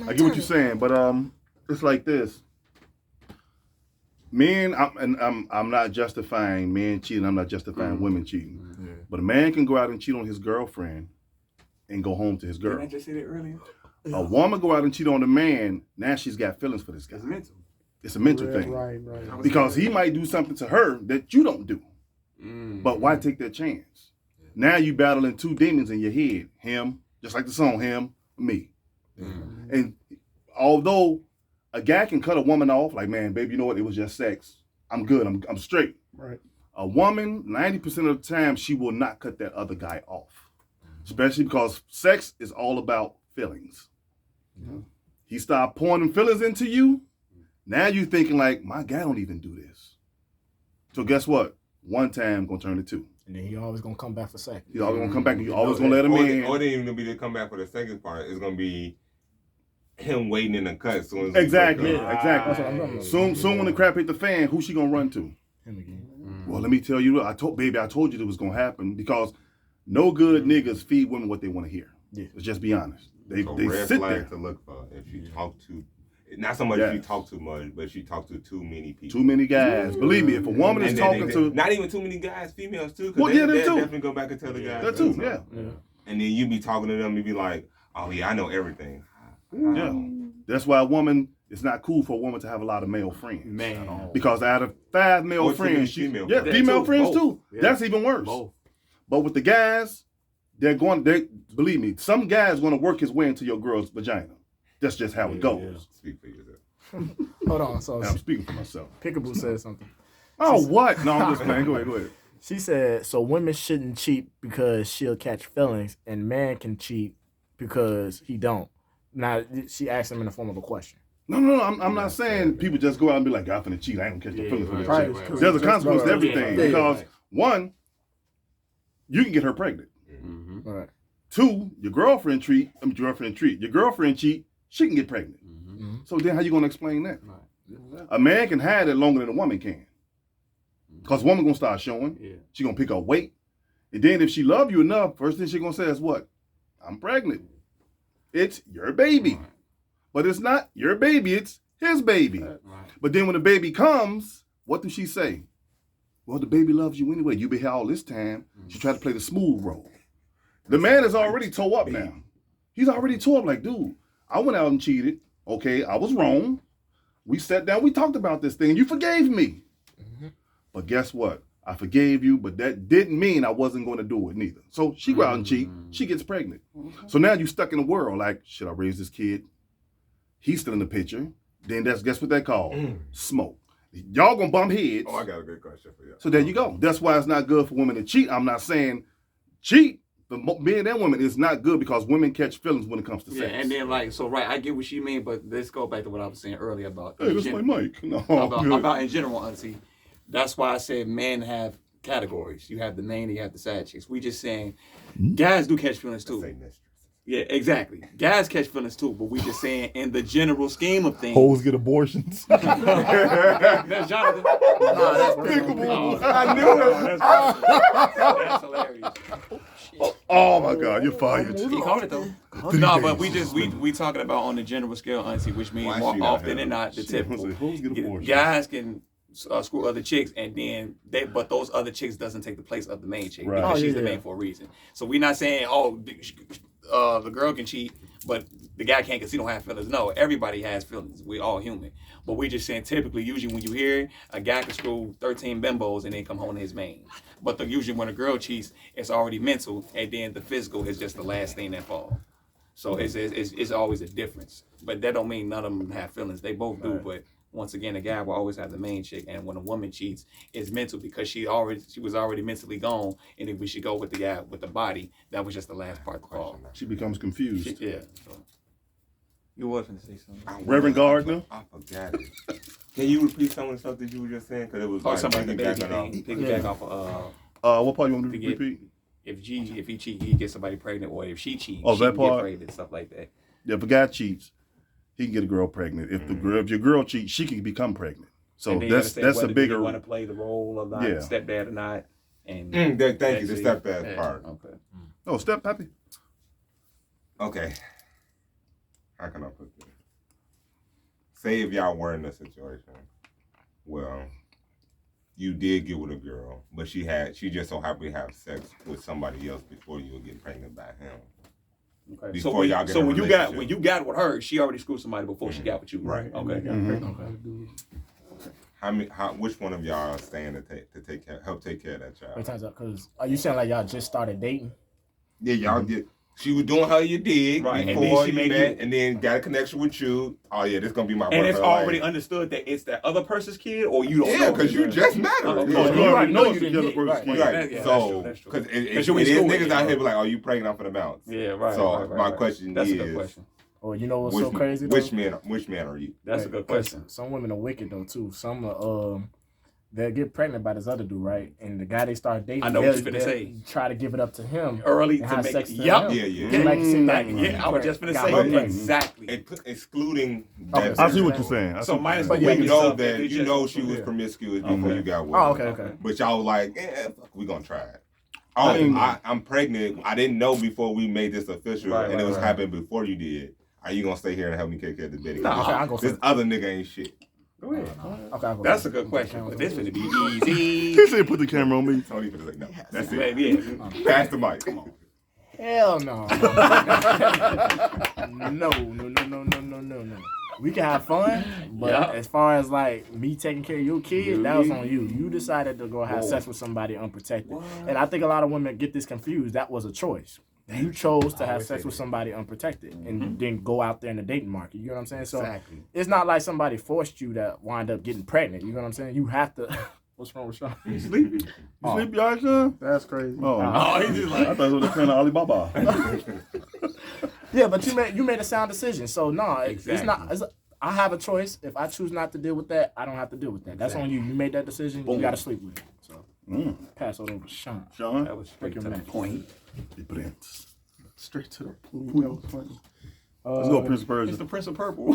I get what you're saying, but it's like this. Men, I'm not justifying men cheating. I'm not justifying women cheating. Yeah. But a man can go out and cheat on his girlfriend and go home to his girl. Didn't I just say that earlier? A woman go out and cheat on a man. Now she's got feelings for this guy. It's mental. It's a mental thing. Right. Because he might do something to her that you don't do. But why take that chance? Now you battling 2 demons in your head. Him, just like the song, him, me. And although a guy can cut a woman off, like, man, baby, you know what? It was just sex. I'm good. I'm straight. Right. A woman, 90% of the time, she will not cut that other guy off. Especially because sex is all about feelings. He started pouring them feelings into you. Now you thinking like, my guy don't even do this. So guess what? One time gonna turn to 2. And then he always gonna come back for second. He's always gonna come back and you always gonna let him in. Or they even gonna be to come back for the second part. It's gonna be him waiting in the cut. Soon as Exactly. That's what I'm talking about. Soon when the crap hit the fan, who's she gonna run to? Him again. Well, let me tell you, I told you it was gonna happen because No good niggas feed women what they want to hear. Yeah. Let's just be honest. They red sit flag there. to look for if you talk to, not so much if you talk too much, but if you talk to too many people. Too many guys. Believe me, if a woman is talking to not even too many guys, females too. Well, they them too. definitely go back and tell the guys that too. so. Yeah. And then you be talking to them, you be like, oh yeah, I know everything. Yeah. That's why a woman. It's not cool for a woman to have a lot of male friends. Man. Because out of 5 male friends, female female friends Both. too. Yeah. That's even worse. Both. But with the guys, believe me, some guy's going to work his way into your girl's vagina. That's just how it goes. Speak for yourself. Hold on. So I'm speaking for myself. Pickaboo said something. Oh, what? No, I'm just playing. Go ahead. She said, so women shouldn't cheat because she'll catch feelings, and man can cheat because he don't. Now, she asked him in the form of a question. No. I'm not saying people just go out and be like, I'm finna cheat. I ain't gonna catch the feelings for this right. shit. There's a consequence to everything. Because, one, you can get her pregnant. Mm-hmm. Right. 2, your girlfriend cheat, she can get pregnant. Mm-hmm. So then how you gonna explain that? Right. A man can hide it longer than a woman can. Because woman gonna start showing. Yeah. She gonna pick up weight. And then if she love you enough, first thing she gonna say is what? I'm pregnant. It's your baby. Right. But it's not your baby, it's his baby. Right. But then when the baby comes, what does she say? Well, the baby loves you anyway. You been here all this time. She tried to play the smooth role. The man is already tore up now. He's already tore up like, dude, I went out and cheated. Okay, I was wrong. We sat down, we talked about this thing, and you forgave me. Mm-hmm. But guess what? I forgave you, but that didn't mean I wasn't going to do it neither. So she go out and cheat. She gets pregnant. So now you stuck in the world like, should I raise this kid? He's still in the picture. Then guess what they call? Smoke. Y'all gonna bump heads. Oh, I got a good question for you. So there you go. That's why it's not good for women to cheat. I'm not saying cheat, but men and women is not good because women catch feelings when it comes to sex. Yeah, and then I get what she mean, but let's go back to what I was saying earlier about Hey, that's my mic. No, about in general, auntie. That's why I said men have categories. You have the main and you have the side chicks. We just saying guys do catch feelings too. Yeah, exactly. Guys catch feelings too, but we just saying in the general scheme of things. Hoes get abortions. That's Jonathan. That's Pickaboo. I knew it. That's hilarious. Oh my God, you're fired. He caught it though. No, but we talking about on the general scale, auntie, which means more often than not the typical. Hoes get abortions. Guys can screw other chicks, and then but those other chicks doesn't take the place of the main chick because she's the main for a reason. So we're not saying the girl can cheat, but the guy can't because he don't have feelings. No, everybody has feelings. We all human. But we just saying typically, usually when you hear it, a guy can screw 13 bimbos and then come home to his main. But usually when a girl cheats, it's already mental, and then the physical is just the last thing that falls. So it's always a difference. But that don't mean none of them have feelings. They both do, but once again, a guy will always have the main chick, and when a woman cheats, it's mental because she was already mentally gone, and if we should go with the guy with the body, that was just the last part to fall. She becomes confused. Yeah. So. You was going to say something. Reverend Gardner? I forgot it. Can you repeat some of the stuff that you were just saying? Because it was Something like the baby thing. Piggyback off of what part you want me to repeat? If he cheat, he gets somebody pregnant, or if she cheats, she can part? get pregnant, stuff like that. Yeah, if a guy cheats, he can get a girl pregnant. If your girl cheats, she can become pregnant. So that's a bigger. You want to play the role of stepdad or not? And thank you, the stepdad part. Okay. Oh, steppappy. Okay. How can I put this? Say if y'all were in a situation, well, you did get with a girl, but she just so happened to have sex with somebody else before you would get pregnant by him. Okay. So when you got with her, she already screwed somebody before she got with you. Right. Okay. Which one of y'all are staying to help take care of that child? Wait, time's up. Because are you saying like y'all just started dating? Yeah, y'all did. She was doing her you did right, before and then she you met, and then got a connection with you. Oh yeah, this gonna be my. And it's already understood that it's that other person's kid, or you don't. Yeah, because you just met her. You already know you're the other person's kid. Right. So because it is niggas out here be like, "Oh, you pregnant off of the bounce?" Yeah, right. So my question is, that's a good question. Oh, you know what's so crazy? Which man are you? That's a good question. Some women are wicked though too. Some they'll get pregnant by this other dude, right? And the guy they start dating, I know what you're finna say. Try to give it up to him early and to have make sex it. to Yup. him. Yeah. Like sit back. I was just finna say exactly. Excluding. I see what you're saying. So minus but you know that you know she was promiscuous before you got with her. Oh, okay. But y'all like, fuck, we gonna try it. I'm pregnant. I didn't know before we made this official, and it was happening before you did. Are you gonna stay here and help me take care of the baby? No, this other nigga ain't shit. Go ahead. Okay, That's a good question. But this finna be easy. He said put the camera on me. Tony finna say no. That's it. Baby, yeah. Pass the mic. Come on. Hell no. No. We can have fun, but as far as like me taking care of your kid, that was on you. You decided to go have sex with somebody unprotected. And I think a lot of women get this confused. That was a choice. You chose to have sex with somebody unprotected and then go out there in the dating market. You know what I'm saying? So it's not like somebody forced you to wind up getting pregnant. You know what I'm saying? You have to. What's wrong with Sean? You sleepy? You sleepy, all right, Sean? That's crazy. Oh, He's just like, I thought it was the kind of Alibaba. Yeah, but you made a sound decision. So no, it's not. I have a choice. If I choose not to deal with that, I don't have to deal with that. That's on you. You made that decision. You got to sleep with it. So pass it over to Sean. Sean? that was straight to the point. Straight to the point. That was funny. Let's go, Prince of Persia. It's the Prince of Purple.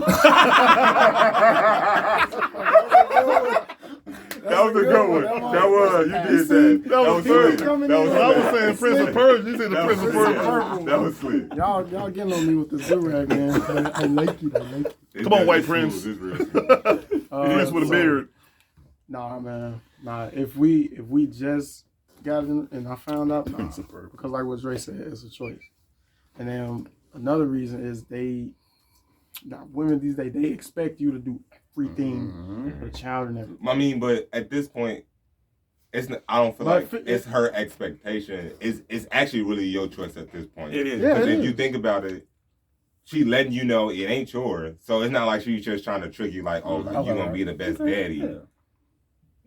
That was a good one. That was. You did that. That was good. slick. Coming That in. was I was slick. saying Prince of Persia. You said the Prince of Persia. Purple. That was slick. Y'all getting on me with this do-rag, man. I like it. Come on, White It's real, Prince. it's real. Prince with a beard. Nah, man. Nah, if we just got in and I found out, nah, because like what Dre said, it's a choice. And then another reason is women these days, they expect you to do everything for the child and everything. I mean, but at this point, it's not, I don't feel like it's her expectation. It's actually really your choice at this point. It is. Yeah, Because it if is. you think about it, she letting you know it ain't yours. So it's not like she's just trying to trick you like, oh, you're going to be the best daddy. Yeah.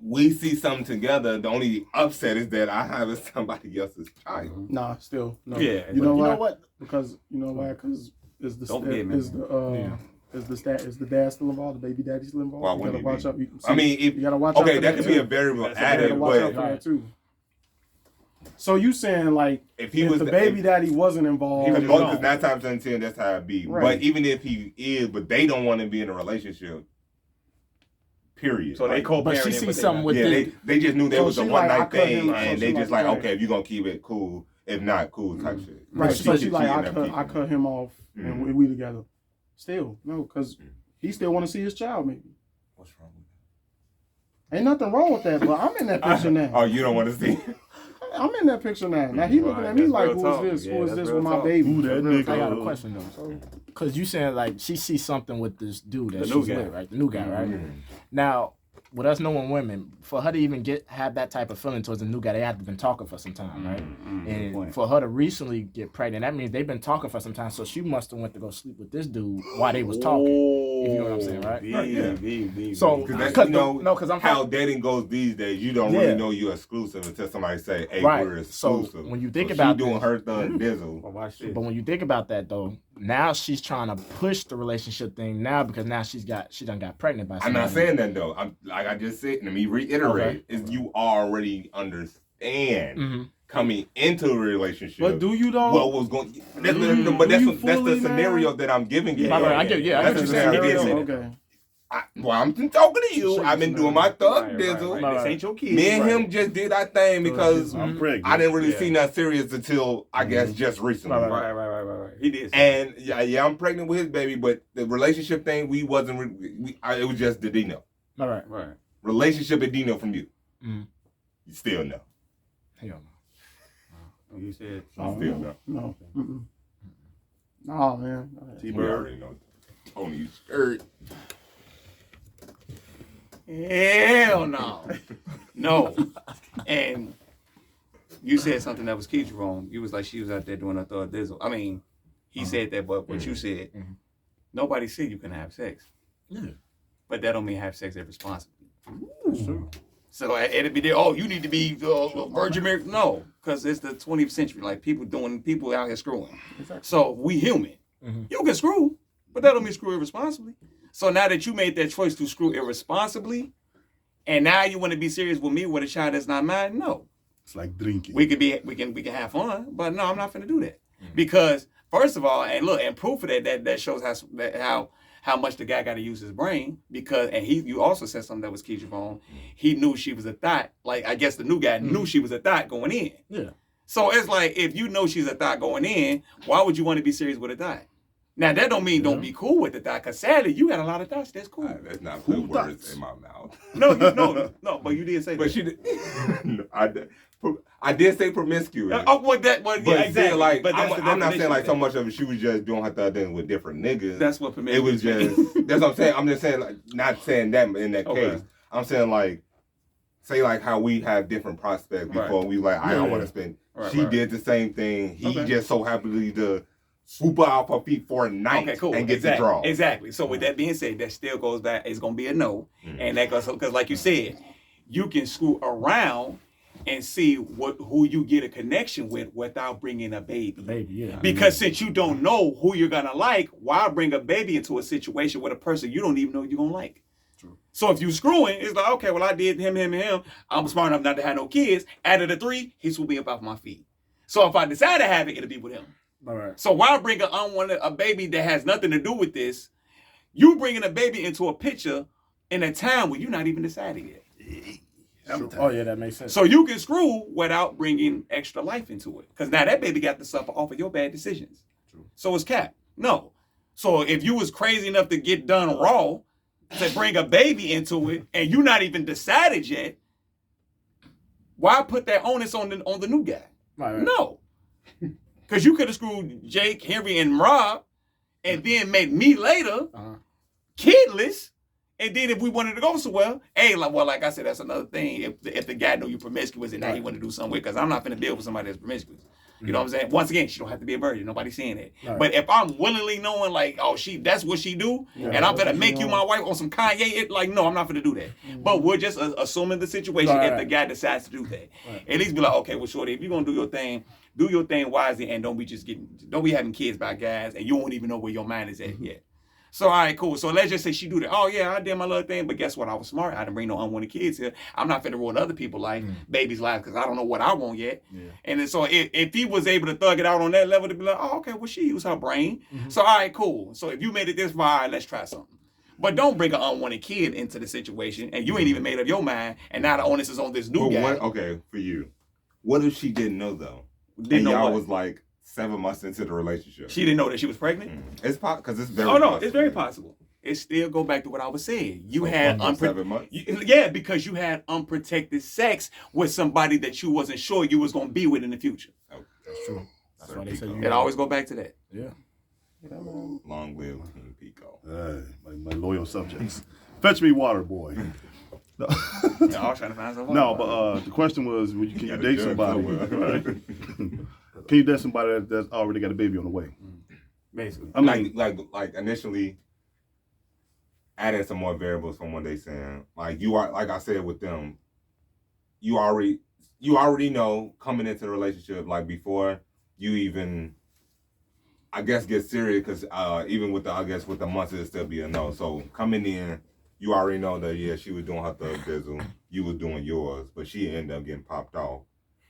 We see something together. The only upset is that I have somebody else's child. Nah, still no. Yeah, You know You why? know what? Because you know why? Because is the Don't get me. is the dad still involved? The baby daddy still involved? Why You wouldn't gotta he watch be? out. I mean, if you gotta watch out. okay, for that could be too. a variable You gotta added, watch out but for that too. So you saying like if he if was the baby daddy wasn't involved, because most of 9 times out of 10, that's how it be. Right. But even if he is, but they don't want to be in a relationship. Period. So they Like, co-parenting. But she sees something with yeah, this. they just knew there So was a she one like, I night cut thing, him- so and she they just like, like, right. okay, if you're gonna keep it cool, if not cool type shit. right? But So she like ended up I cut him off and we together. Still no, because he still want to see his child. Maybe What's wrong with ain't nothing wrong with that. But I'm in that picture now. Oh, you don't want to see? I'm in that picture now. Now he looking at me That's like, real who talk. is this? Yeah, Who is that's this real with my talk. baby? Who that nigga? I got a question though. Because you saying like she sees something with this dude that The she's new guy. with, right? The new guy, right? Now, with us knowing women, for her to even have that type of feeling towards a new guy, they have to been talking for some time, right? And for her to recently get pregnant, that means they've been talking for some time. So she must have went to go sleep with this dude while they was talking. If you know what I'm saying, right? So, Because I'm how dating goes these days. You don't really know you're exclusive until somebody say, "Hey, we're exclusive." So when you think she about doing this, her thug dizzle. Watch this. but when you think about that though, now she's trying to push the relationship thing now because now she done got pregnant by I'm somebody. not saying that though. I'm like I just said. Let me reiterate: is you already understand coming into a relationship. But do you though? What was going? But that's the fully, scenario that I'm giving you. I get That's what the you're saying. scenario. Okay. I'm talking to you. I've been doing my thug dizzle. Right. This ain't your kid. Me and him just did our thing because I'm pregnant. I didn't really see nothing serious until I guess just recently. Right. He did. And yeah, I'm pregnant with his baby, but the relationship thing we wasn't. It was just the Dino. All right. Relationship at Dino from you. Mm. You still know. Hell no. You said. You still know. No. No, man. You already know. Tony's skirt. Hell no. No. And you said something that was key, Jerome. You was like, she was out there doing her thug dizzle. I mean, he said that, but what you said, nobody said you can have sex. Yeah. But that don't mean have sex irresponsibly. Sure. So it'd be there, oh, you need to be Virgin Mary. No, because it's the 20th century. Like, people out here screwing. Exactly. So we human. You can screw, but that don't mean screw irresponsibly. So now that you made that choice to screw irresponsibly, and now you want to be serious with me with a child that's not mine, no. It's like drinking. We can have fun, but no, I'm not finna do that. Because first of all, and look, and proof of that shows how much the guy got to use his brain. Because you also said something that was key, Javon. He knew she was a thought. Like, I guess the new guy knew she was a thought going in. Yeah. So it's like, if you know she's a thought going in, why would you want to be serious with a thought? Now, that don't mean don't be cool with the thought, because sadly, you got a lot of thoughts that's cool. That's not put words in my mouth. No, but you did say But that. she did. No, I did say promiscuous. But yeah, exactly. like, But that's I'm not saying like so of much of it. She was just doing her thing with different niggas. That's what It permission was just. That's what I'm saying. I'm just saying, like, not saying that in that case. I'm saying like, say like how we have different prospects before we like I don't want to spend. She did the same thing. He just so happily to swoop her off her feet for a night and get the draw. Exactly. So with that being said, that still goes back. It's gonna be a no, and that goes because like you said, you can screw around and see who you get a connection with without bringing a baby. Because since you don't know who you're gonna like, why bring a baby into a situation with a person you don't even know you're gonna like? True. So if you screwing, it's like, okay, well, I did him. I'm smart enough not to have no kids. Out of the 3, he swooped me up off my feet. So if I decide to have it, it'll be with him. All right. So why bring a baby that has nothing to do with this? You bringing a baby into a picture in a time where you're not even decided yet. Oh yeah, that makes sense. So you can screw without bringing extra life into it, because now that baby got to suffer off of your bad decisions. True. So it's cap. No. So if you was crazy enough to get done raw, to bring a baby into it, and you not even decided yet, why put that onus on the new guy? Right. No. Because you could have screwed Jake, Henry, and Rob, and then made me later kidless. And then if we wanted to go somewhere, like I said, that's another thing. If the guy know you promiscuous and now he want to do something with, because I'm not finna deal with somebody that's promiscuous. You know what I'm saying? Once again, she don't have to be a virgin. Nobody's saying that. Right. But if I'm willingly knowing, like, oh, that's what she do, and I'm finna make you my wife on some Kanye, no, I'm not finna do that. But we're just assuming the situation if the guy decides to do that. Right. At least be like, okay, well, shorty, if you're gonna do your thing wisely, and don't be having kids by guys, and you won't even know where your mind is at yet. So, all right, cool. So let's just say she do that. Oh, yeah, I did my little thing, but guess what? I was smart. I didn't bring no unwanted kids here. I'm not finna ruin other people's life, babies' lives, because I don't know what I want yet. Yeah. And then, so if he was able to thug it out on that level, to be like, oh, okay, well, she used her brain. So, all right, cool. So if you made it this far, all right, let's try something. But don't bring an unwanted kid into the situation, and you ain't even made up your mind, and now the onus is on this new guy. Okay, for you. What if she didn't know, though? Didn't know y'all what? Was like 7 months into the relationship. She didn't know that she was pregnant? It's because it's very possible. It's very possible. It still go back to what I was saying. You had 7 months? Because you had unprotected sex with somebody that you wasn't sure you was going to be with in the future. Oh, that's true. That's why they say it always go back to that. Yeah. Long live King Pico. My loyal subjects. Fetch me water, boy. No. I was trying to find something. No, but the question was, can you date somebody? Right? Can you date somebody that's already got a baby on the way? Basically, I mean, like initially adding some more variables from what they saying. Like you are, like I said with them, you already know coming into the relationship, like before you even, I guess, get serious, because even with the months it'll still be a no. So coming in, you already know that she was doing her thug bizzle, you was doing yours, but she ended up getting popped off.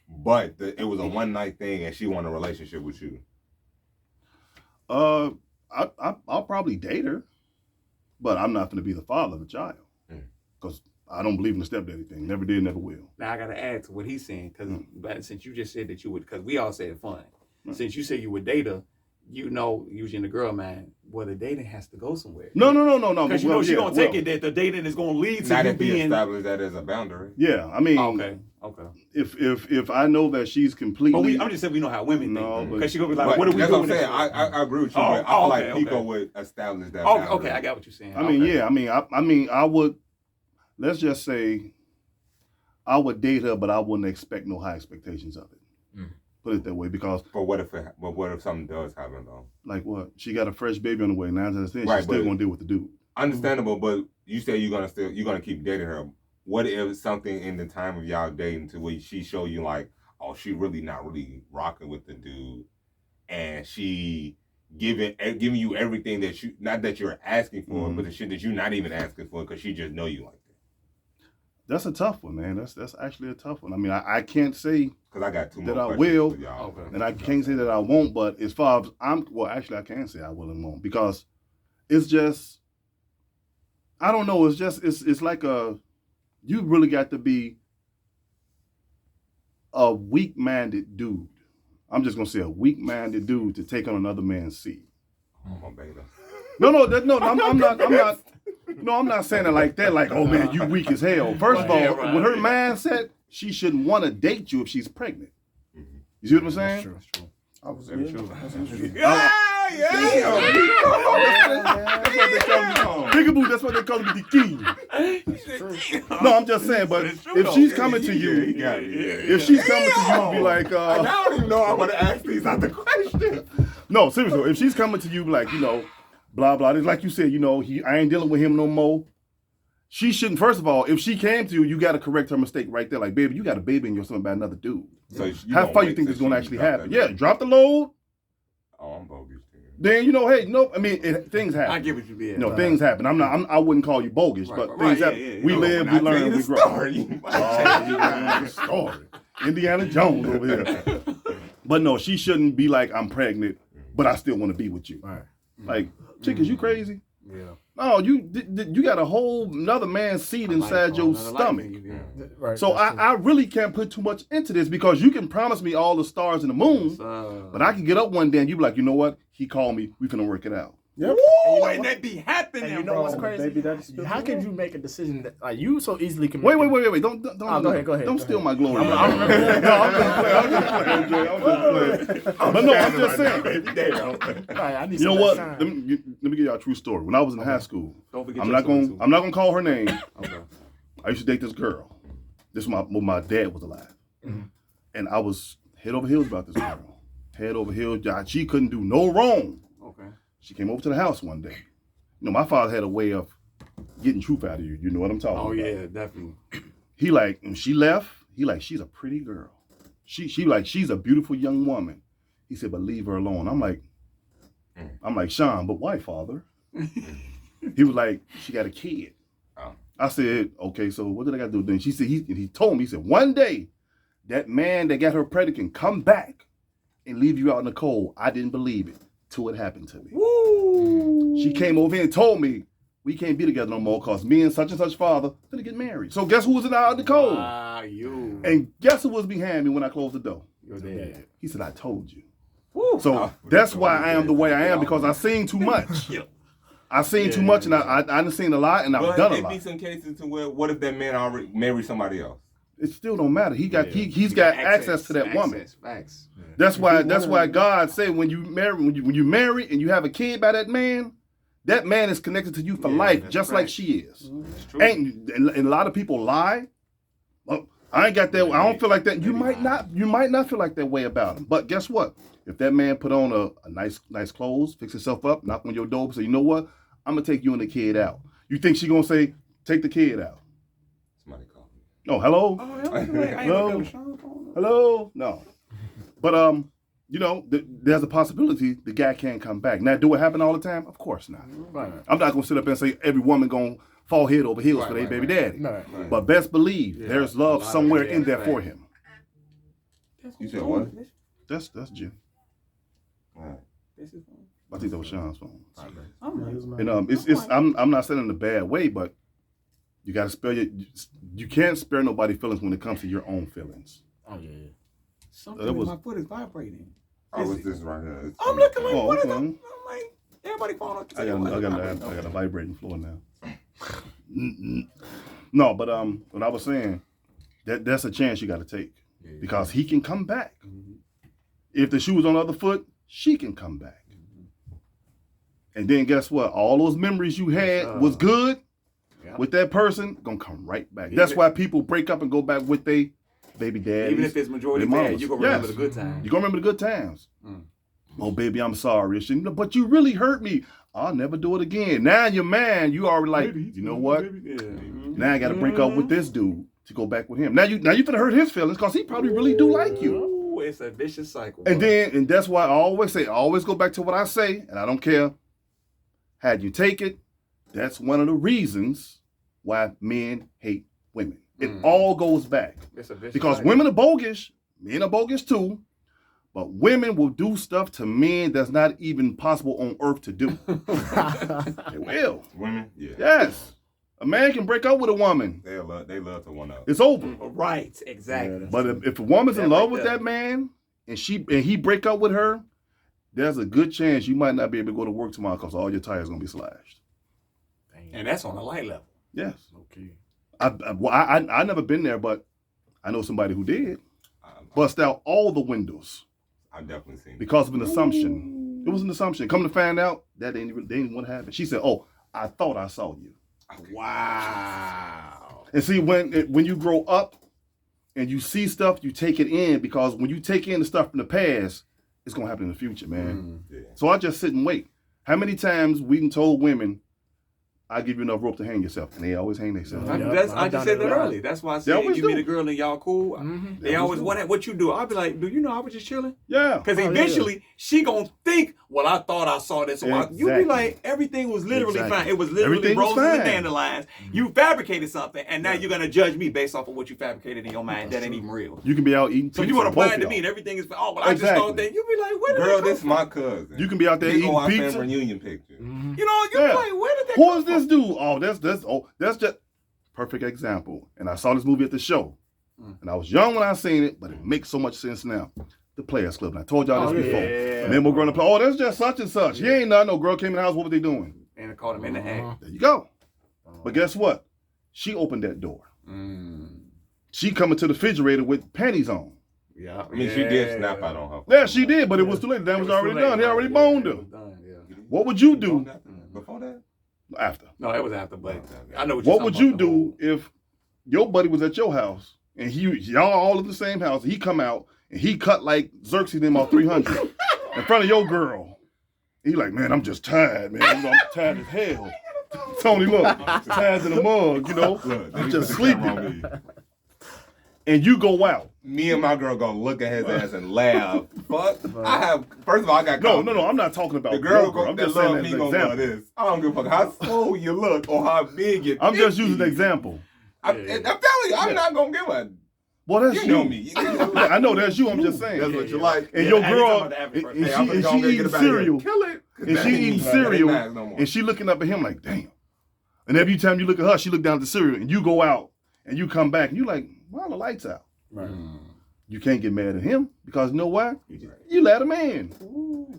But it was a one night thing, and she wanted a relationship with you. I'll probably date her, but I'm not going to be the father of a child, because I don't believe in the stepdaddy thing. Never did, never will. Now I got to add to what he's saying, because since you just said that you would, because we all said fun. Since you said you would date her, using the girl mind, well, the dating has to go somewhere. No. Because she's going to take it that the dating is going to lead to not you if being... established that as a boundary. Yeah, I mean... Okay. If I know that she's completely... But I'm just saying we know how women think. Because she's going to be like, what are we doing? That's what I'm saying. I agree with you, but I feel like Pico would establish that boundary. Okay, I got what you're saying. I mean, I would... Let's just say I would date her, but I wouldn't expect no high expectations of it. Put it that way, because... But what if something does happen, though? Like what? She got a fresh baby on the way. 9 times 10, she's still going to deal with the dude. Understandable, but you say you're gonna keep dating her. What if something in the time of y'all dating to where she show you like, oh, she really not really rocking with the dude, and she giving you everything that you, not that you're asking for, but the shit that you're not even asking for, because she just know you like that. That's a tough one, man. That's actually a tough one. I mean, I can't say because I got 2 more that I will, and I can't say that I won't. But as far as actually, I can say I will and won't, because it's just, I don't know. It's just it's like you really got to be a weak-minded dude. I'm just gonna say a weak-minded dude to take on another man's seed. I'm a beta. No, I'm not saying it like that. Like, oh man, you weak as hell. First of all, with her mindset, she shouldn't want to date you if she's pregnant. You see what I'm saying? That's true. I was true. That's true. Peekaboo, that's what they call me, the king. No, I'm just saying, but if she's coming to you, if she's coming to you, be like, I don't even know I want to ask these other questions. No, seriously, if she's coming to you, like, blah, blah, it's like you said, I ain't dealing with him no more. She shouldn't, first of all, if she came to you, you got to correct her mistake right there. Like, baby, you got a baby in your son by another dude. So how far you think this is going to actually happen? Yeah, drop the load. Oh, I'm bogus. Then, hey, things happen. I get what you mean. Things happen. I wouldn't call you bogus, but things happen. Yeah. We live, we learn, we grow. Story. Indiana Jones over here. But no, she shouldn't be like, I'm pregnant, but I still want to be with you. Right. Like, chick, is you crazy? Yeah. No, you got a whole another man's seed inside your stomach. Right. So I really can't put too much into this because you can promise me all the stars and the moon, but I can get up one day and you be like, you know what? He called me. We finna work it out. Yep. And that be happening, And you know what's crazy? Baby, How can you make a decision that like you so easily can? Wait. Don't go ahead. Don't steal my glory. I'm But no, I'm just saying. I need You know some what? shine. Let me give y'all a true story. When I was in high school, Don't forget I'm your not gonna story, too. I'm not gonna call her name. Okay. I used to date this girl. This was when my dad was alive, and I was head over heels about this girl. Head over heels. She couldn't do no wrong. Okay. She came over to the house one day. My father had a way of getting truth out of you. You know what I'm talking about. Oh yeah, definitely. He like, when she left, he like, she's a pretty girl. She like, she's a beautiful young woman. He said, but leave her alone. I'm like, Sean, but why, father? He was like, she got a kid. I said, okay, so what did I got to do then? She said, he told me, he said, one day, that man that got her pregnant can come back and leave you out in the cold. I didn't believe it till it happened to me. Woo! She came over here and told me, we can't be together no more because me and such father gonna get married. So guess who was out in the cold? You. And guess who was behind me when I closed the door? Your dad. He said, I told you. Woo. So that's why I am the way I am, because I've seen too much. I've seen too much, and I've seen a lot, and I've done a lot. But it be some cases to where, what if that man already married somebody else? It still don't matter. He's got access to that woman. Facts. That's why God said when you marry and you have a kid by that man is connected to you for life, just like she is. And a lot of people lie. Well, I ain't got that. I don't feel like that. You might not feel like that way about him. But guess what? If that man put on a nice clothes, fix himself up, knock on your door, and say, you know what? I'm gonna take you and the kid out. You think she gonna say, take the kid out? Somebody call me. No, hello? Hello? No. But there's a possibility the guy can't come back. Now, do it happen all the time? Of course not. Right. I'm not gonna sit up and say every woman gonna fall head over heels for their baby daddy. Right. But best believe there's love somewhere in there for him. You said what? That's Jim. Right. I think that was Sean's phone. And I'm not saying in a bad way, but you gotta spare you can't spare nobody's feelings when it comes to your own feelings. Oh yeah. Something in my foot is vibrating. Oh, it's this right here. I'm looking like, Oh, what is okay. that? I'm like, everybody falling off the I table. got a vibrating floor now. No, but what I was saying, that's a chance you got to take because he can come back. If the shoe was on the other foot, she can come back. And then guess what? All those memories you had was good with that person gonna come right back. That's why people break up and go back with their baby daddies. Even if it's majority bad, you gonna remember the good times. You gonna remember the good times. Oh, baby, I'm sorry. But you really hurt me. I'll never do it again. Now you're mad. You already like, you know what? Now I got to break up with this dude to go back with him. Now you finna hurt his feelings because he probably really do like you. Ooh, it's a vicious cycle. And that's why I always say, always go back to what I say, and I don't care. Had you take it, that's one of the reasons why men hate women. It all goes back. It's a vicious Because cycle. women are bogus. Men are bogus too. But women will do stuff to men that's not even possible on earth to do. They will. Women? Yeah. Yes. A man can break up with a woman. They love to one up. It's over. Right, exactly. Yeah, But if a woman's in That love right with there. that man and he break up with her, there's a good chance you might not be able to go to work tomorrow because all your tires gonna be slashed. And that's on a light level. Yes. Okay. I never been there, but I know somebody who did. Bust out all the windows I've definitely seen it. because of an assumption. It was an assumption. Come to find out, that ain't what happened. She said, "Oh, I thought I saw you." Wow. And see, when you grow up and you see stuff, you take it in because when you take in the stuff from the past, it's gonna happen in the future, man. Yeah. So I just sit and wait. How many times we done told women, "I give you enough rope to hang yourself," and they always hang themselves. Yeah. I I've just done said it that a lot. earlier. That's why I They said always you meet do. a girl and y'all cool. Mm-hmm. They always want what you do. I'll be like, do you know I was just chilling? Yeah. Because Oh, yeah. eventually she gonna think, well, I thought I saw this. So you be Exactly. like, everything was literally Exactly. fine. It was literally Everything was roses and fine. dandelions. You fabricated something, and now you're gonna judge me based off of what you fabricated in your mind. That ain't even real. You can be out eating So pizza. you want to both apply it to y'all. me, and everything is fine. Oh, well, I just thought that. You be like, where did Girl, that this come my cousin. You can be out there They eating go out pizza. family reunion picture. Mm-hmm. You know, you Yeah. be like, where did that Who come is this from? dude? Oh, that's just perfect example. And I saw this movie at the show. And I was young when I seen it, but it makes so much sense now. The Players Club. And I told y'all this before. yeah. And then we're going to play, oh, that's just such and such. He ain't nothing. No girl came in the house. What were they doing? And I caught him in the act. There you go. But guess what? She opened that door. She coming to the refrigerator with panties on. Yeah. I mean, she did snap out on her. Yeah, she did, but it was too late. The damage was already done. He already boned her. What would you do Before that? after? No, that was after, but I know What would you do if your buddy was at your house and y'all all in the same house? He come out and he cut like Xerxes them off 300 in front of your girl. He like, man, I'm just tired, man. I'm tired as hell. Tony, look, tired to the mug, you know. Look, I'm he just put the camera on sleeping. me. And you go out. Me and my girl gonna look at his ass and laugh. Fuck. First of all, I got No, I'm not talking about The girl your girl. I'm that just saying love that me as an gonna love example. this. I don't give a fuck how slow you look or how big you I'm just think using an you. example. I'm telling you, I'm not gonna give a. Well, that's You know me. I know that's you. I'm just saying. That's what you like. And your and he's girl, talking about the average person. and Hey, I'm she gonna go eating get about here. cereal, Kill it. 'Cause and that she ain't eating even- that ain't cereal, mags no more. and she looking up at him like, damn. And every time you look at her, she look down at the cereal, and you go out, and you come back, and you like, why are the lights out? Right. You can't get mad at him because you know why? You let him in.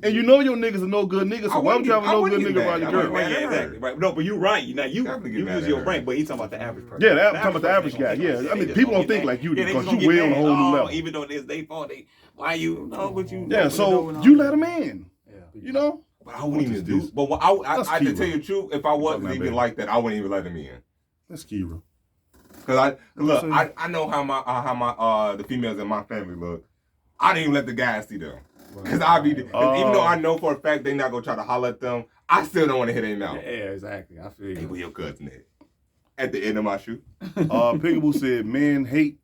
And you know your niggas are no good niggas, so why would you have a no good nigga around your girl? Right, yeah, exactly. Right. No, but you're right. Now you Definitely get mad use at your her. brain, but he's talking about the average person. Yeah, I'm talking about the average guy. Yeah, I mean, people don't think like you do because you way on a whole new level. Even though it's their fault, why you? No, but you. Yeah, so you let him in. You know? But I wouldn't What even is do. But I That's to Kira. tell you the truth, if I wasn't Talking even about like that, I wouldn't even let him in. That's Kira. Cause I know how the females in my family look. I didn't even let the guys see them. Cause even though I know for a fact they not gonna try to holler at them, I still don't want to hit their mouth. Yeah, exactly. I feel Hey, you. where your cousin at the end of my shoe? Peekaboo said men hate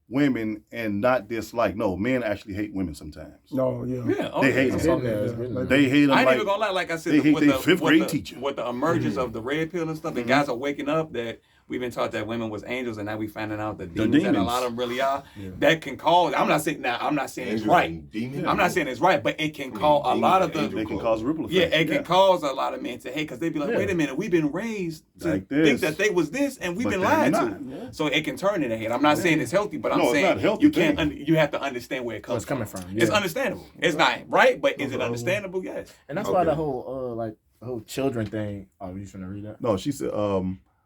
women and not dislike. No, men actually hate women sometimes. No, yeah. Yeah, They hate That's them. something that's written. They hate them I ain't like even gonna lie. Like I said, they hate with their the fifth with grade the- teacher. with the emergence of the red pill and stuff, and guys are waking up that we've been taught that women was angels, and now we finding out that demons, and a lot of them really are. That can cause. I'm not saying it's Angels right. and demons. I'm not saying it's right, but it can cause a lot of they the. can cause ripple Yeah, effects. it can cause a lot of men to hate because they be like, wait a minute, we've been raised to Like this. think that they was this, and we've But been they're lied not. to. So it can turn into hate. I'm not saying it's healthy, but I'm No, it's saying not a healthy you can't. thing. You have to understand where it comes coming from. It's Yeah. understandable. It's not right, but is it understandable? Yes. And that's why the whole the whole children thing. Oh, you trying to read that? No, she said,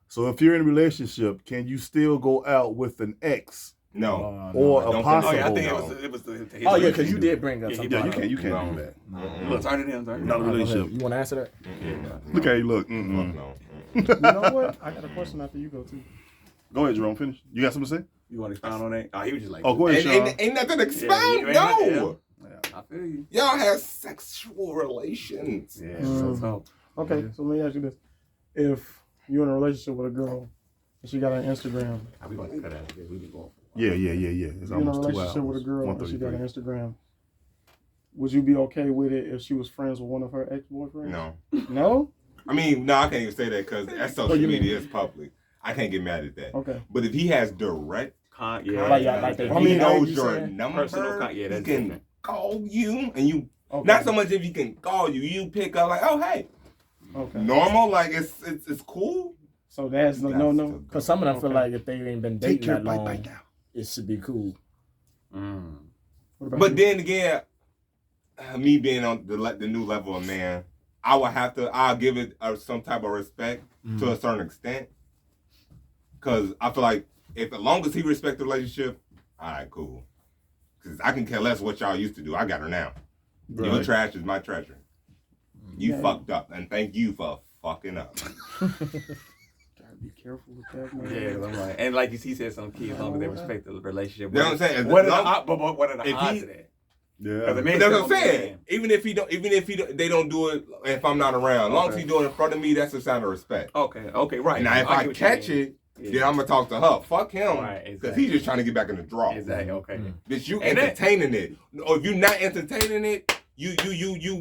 so if you're in a relationship, can you still go out with an ex No. or I don't a think- possible? Oh yeah, I think No. it was the. Oh yeah, because you did bring up Yeah, something. Yeah, about you can't No. do that. Look, turn it in, turn it Not a in. relationship. You want to answer that? Look at you look. Fuck Mm-mm. no. You know what? I got a question after you go too. Go ahead, Jerome. Finish. You got something to say? You want to expound on that? Oh, he was just like. Oh, go ahead, Sean. Ain't nothing to expound. Yeah, No. I feel you. Y'all have sexual relations. Yeah. Mm. So, Okay, so let me ask you this: if you're in a relationship with a girl and she got an Instagram, we gonna cut out this. We be going. Yeah. It's you're in a almost 2 hours. relationship with a girl and she got an 1:33. Instagram, would you be okay with it if she was friends with one of her ex-boyfriends? No. No? I mean, no, I can't even say that because that's social you mean- media is public. I can't get mad at that. Okay. But if he has direct Yeah. Like they- he I mean, knows you your saying? number, Personal yeah, he that's can different. call you and you. Okay. Not so much if he can call you, you pick up like, oh hey, Okay. normal, like it's cool. So that's no. Because some of them feel like if they ain't been Take dating care, that bite, long, bite now. it should be cool. Mm. What about But you? then again, me being on the new level of man, I'll give it some type of respect to a certain extent. Because I feel like as long as he respects the relationship, all right, cool. Because I can care less what y'all used to do. I got her now. Right. Your trash is my treasure. You Yeah. fucked up, and thank you for fucking up. Gotta be careful with that, man. Yeah, I'm like, and like he said, some kids, as long as they respect the relationship. You know what I'm saying? What are the if odds he- of that? Yeah. 'Cause the man That's still what I'm gonna be a saying. man. Even if they don't do it if I'm not around, as long as Okay. he doing it in front of me, that's a sign of respect. Okay, right. Now if I get what you catch mean. it, then I'm gonna talk to her. Fuck him, Right, because exactly. he's just trying to get back in the draw. Exactly. Okay. Bitch, you And that- entertaining it, or if you're not entertaining it, you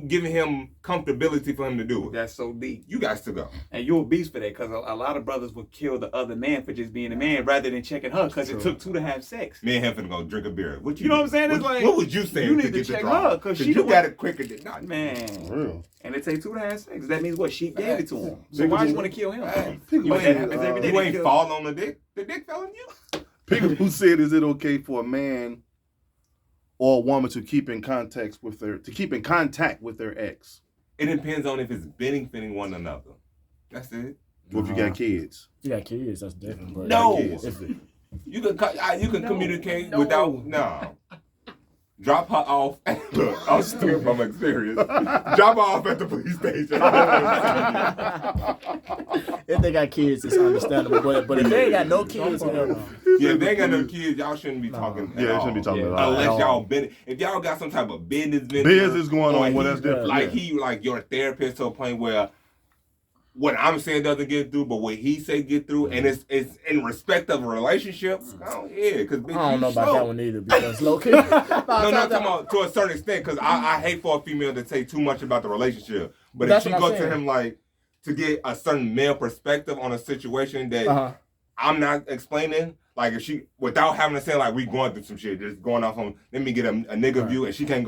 giving him comfortability for him to do it. That's so deep. You guys to go. And you're a beast for that, because a lot of brothers would kill the other man for just being a man rather than checking her, because it took two to have sex. Me and him finna go drink a beer. What You know what I'm saying? It's What, like, what was you saying you need to to get the check draw? her, 'cause she you the got one- it quicker than not. Man. For real. And it takes two to have sex. That means what? She gave it to him. So Bigger why you than- want to kill him? People You ain't- ain't happens every day. You to ain't kill- fall on the dick. The dick fell on you. People who said, is it okay for a man or a woman to keep in contact with their ex? It depends on if it's benefiting one another. That's it. What if you got kids? You got kids, that's different. But No. Kids. If it, You can communicate without Drop her off. Look, I'm speaking from experience. Drop her off at the police station. if they got kids, it's understandable. But if they ain't got no kids, hell no. Yeah, if they ain't got no kids, y'all shouldn't be talking. Yeah, they shouldn't be talking at all. Unless y'all if y'all got some type of business going on, well, that's different. Like Yeah. like your therapist to a point where what I'm saying doesn't get through, but what he say get through, and it's in respect of a relationship. Oh yeah, because I don't know about that one either because low key. No, I'm talking about to a certain extent, because I hate for a female to say too much about the relationship. But if That's she what go I'm to saying. him like to get a certain male perspective on a situation that I'm not explaining, like if she without having to say like we going through some shit, just going off on let me get a nigga view, and she can't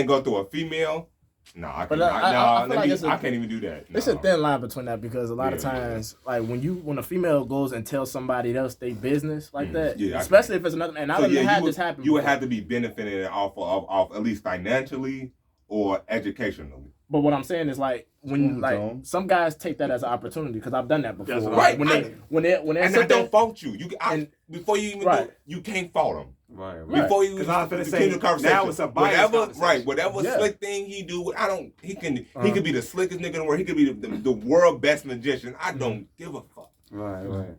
go through a female. No, I can't. But I feel like I can't even do that. It's a thin line between that because a lot of times, like when a female goes and tells somebody else their business like that, especially if it's another, and I done had this happen. You would have to be benefiting off at least financially or educationally. But what I'm saying is like when some guys take that as an opportunity because I've done that before. Right. When they and I don't fault you. Before you even do it, you can't fault them. Right. Before you Because I was finna say, continue the conversation, now it's a biased conversation. whatever slick thing he do, he could be the slickest nigga in the world. He could be the world best magician. I don't give a fuck. Right.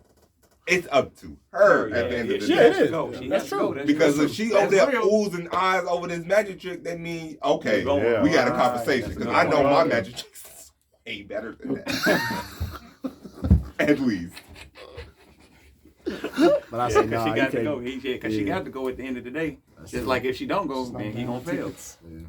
It's up to her at the end of the day. It is. That's true. Because if she over there oozing eyes over this magic trick, that means okay, we got a conversation. Because I know my magic tricks is way better than that. At least. But I say no, she got to go. Because she got to go at the end of the day. Just like if she don't go, then he gonna fail.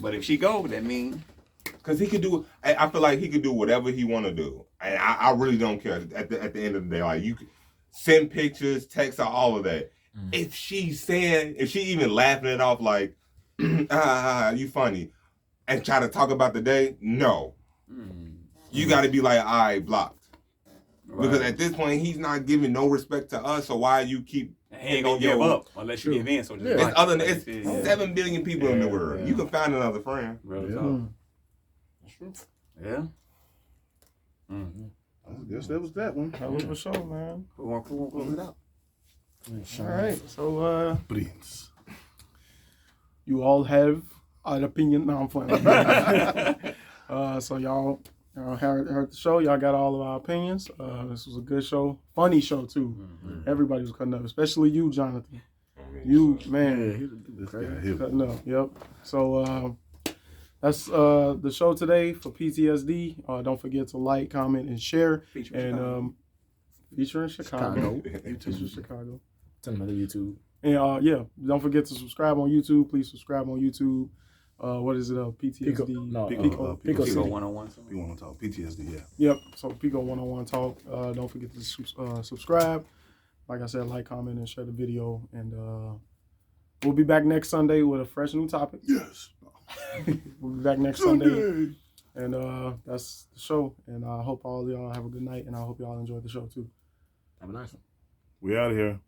But if she go, that means because he could do. I feel like he could do whatever he want to do, and I really don't care. At the end of the day, like you could send pictures, text her, all of that. If she even laughing it off like, you funny, and try to talk about the day, no, you got to be like, all right, blocked. Right. Because at this point, he's not giving no respect to us. So why you keep? He ain't gonna give up unless you give in. So it's 7 billion people in the world. Yeah. You can find another friend. That's true. Yeah. Mm-hmm. I guess that was that one. That was for sure, man. We'll close it out. All right. So, you all have an opinion. No, I'm playing. So y'all heard the show. Y'all got all of our opinions. This was a good show. Funny show, too. Mm-hmm. Everybody was cutting up, especially you, Jonathan. You, man. Cutting up. Yep. So, that's the show today for PTSD. Don't forget to like, comment, and share. Featuring Chicago. Featuring Chicago. Tell them about YouTube. And don't forget to subscribe on YouTube. Please subscribe on YouTube. What is it? PTSD. Pico 101. We want to talk PTSD. Yeah. Yep. So Pico 101 talk. Don't forget to subscribe. Like I said, like, comment, and share the video. And we'll be back next Sunday with a fresh new topic. Yes. We'll be back next Sunday. And that's the show. And I hope all of y'all have a good night. And I hope y'all enjoyed the show too. Have a nice one. We out of here.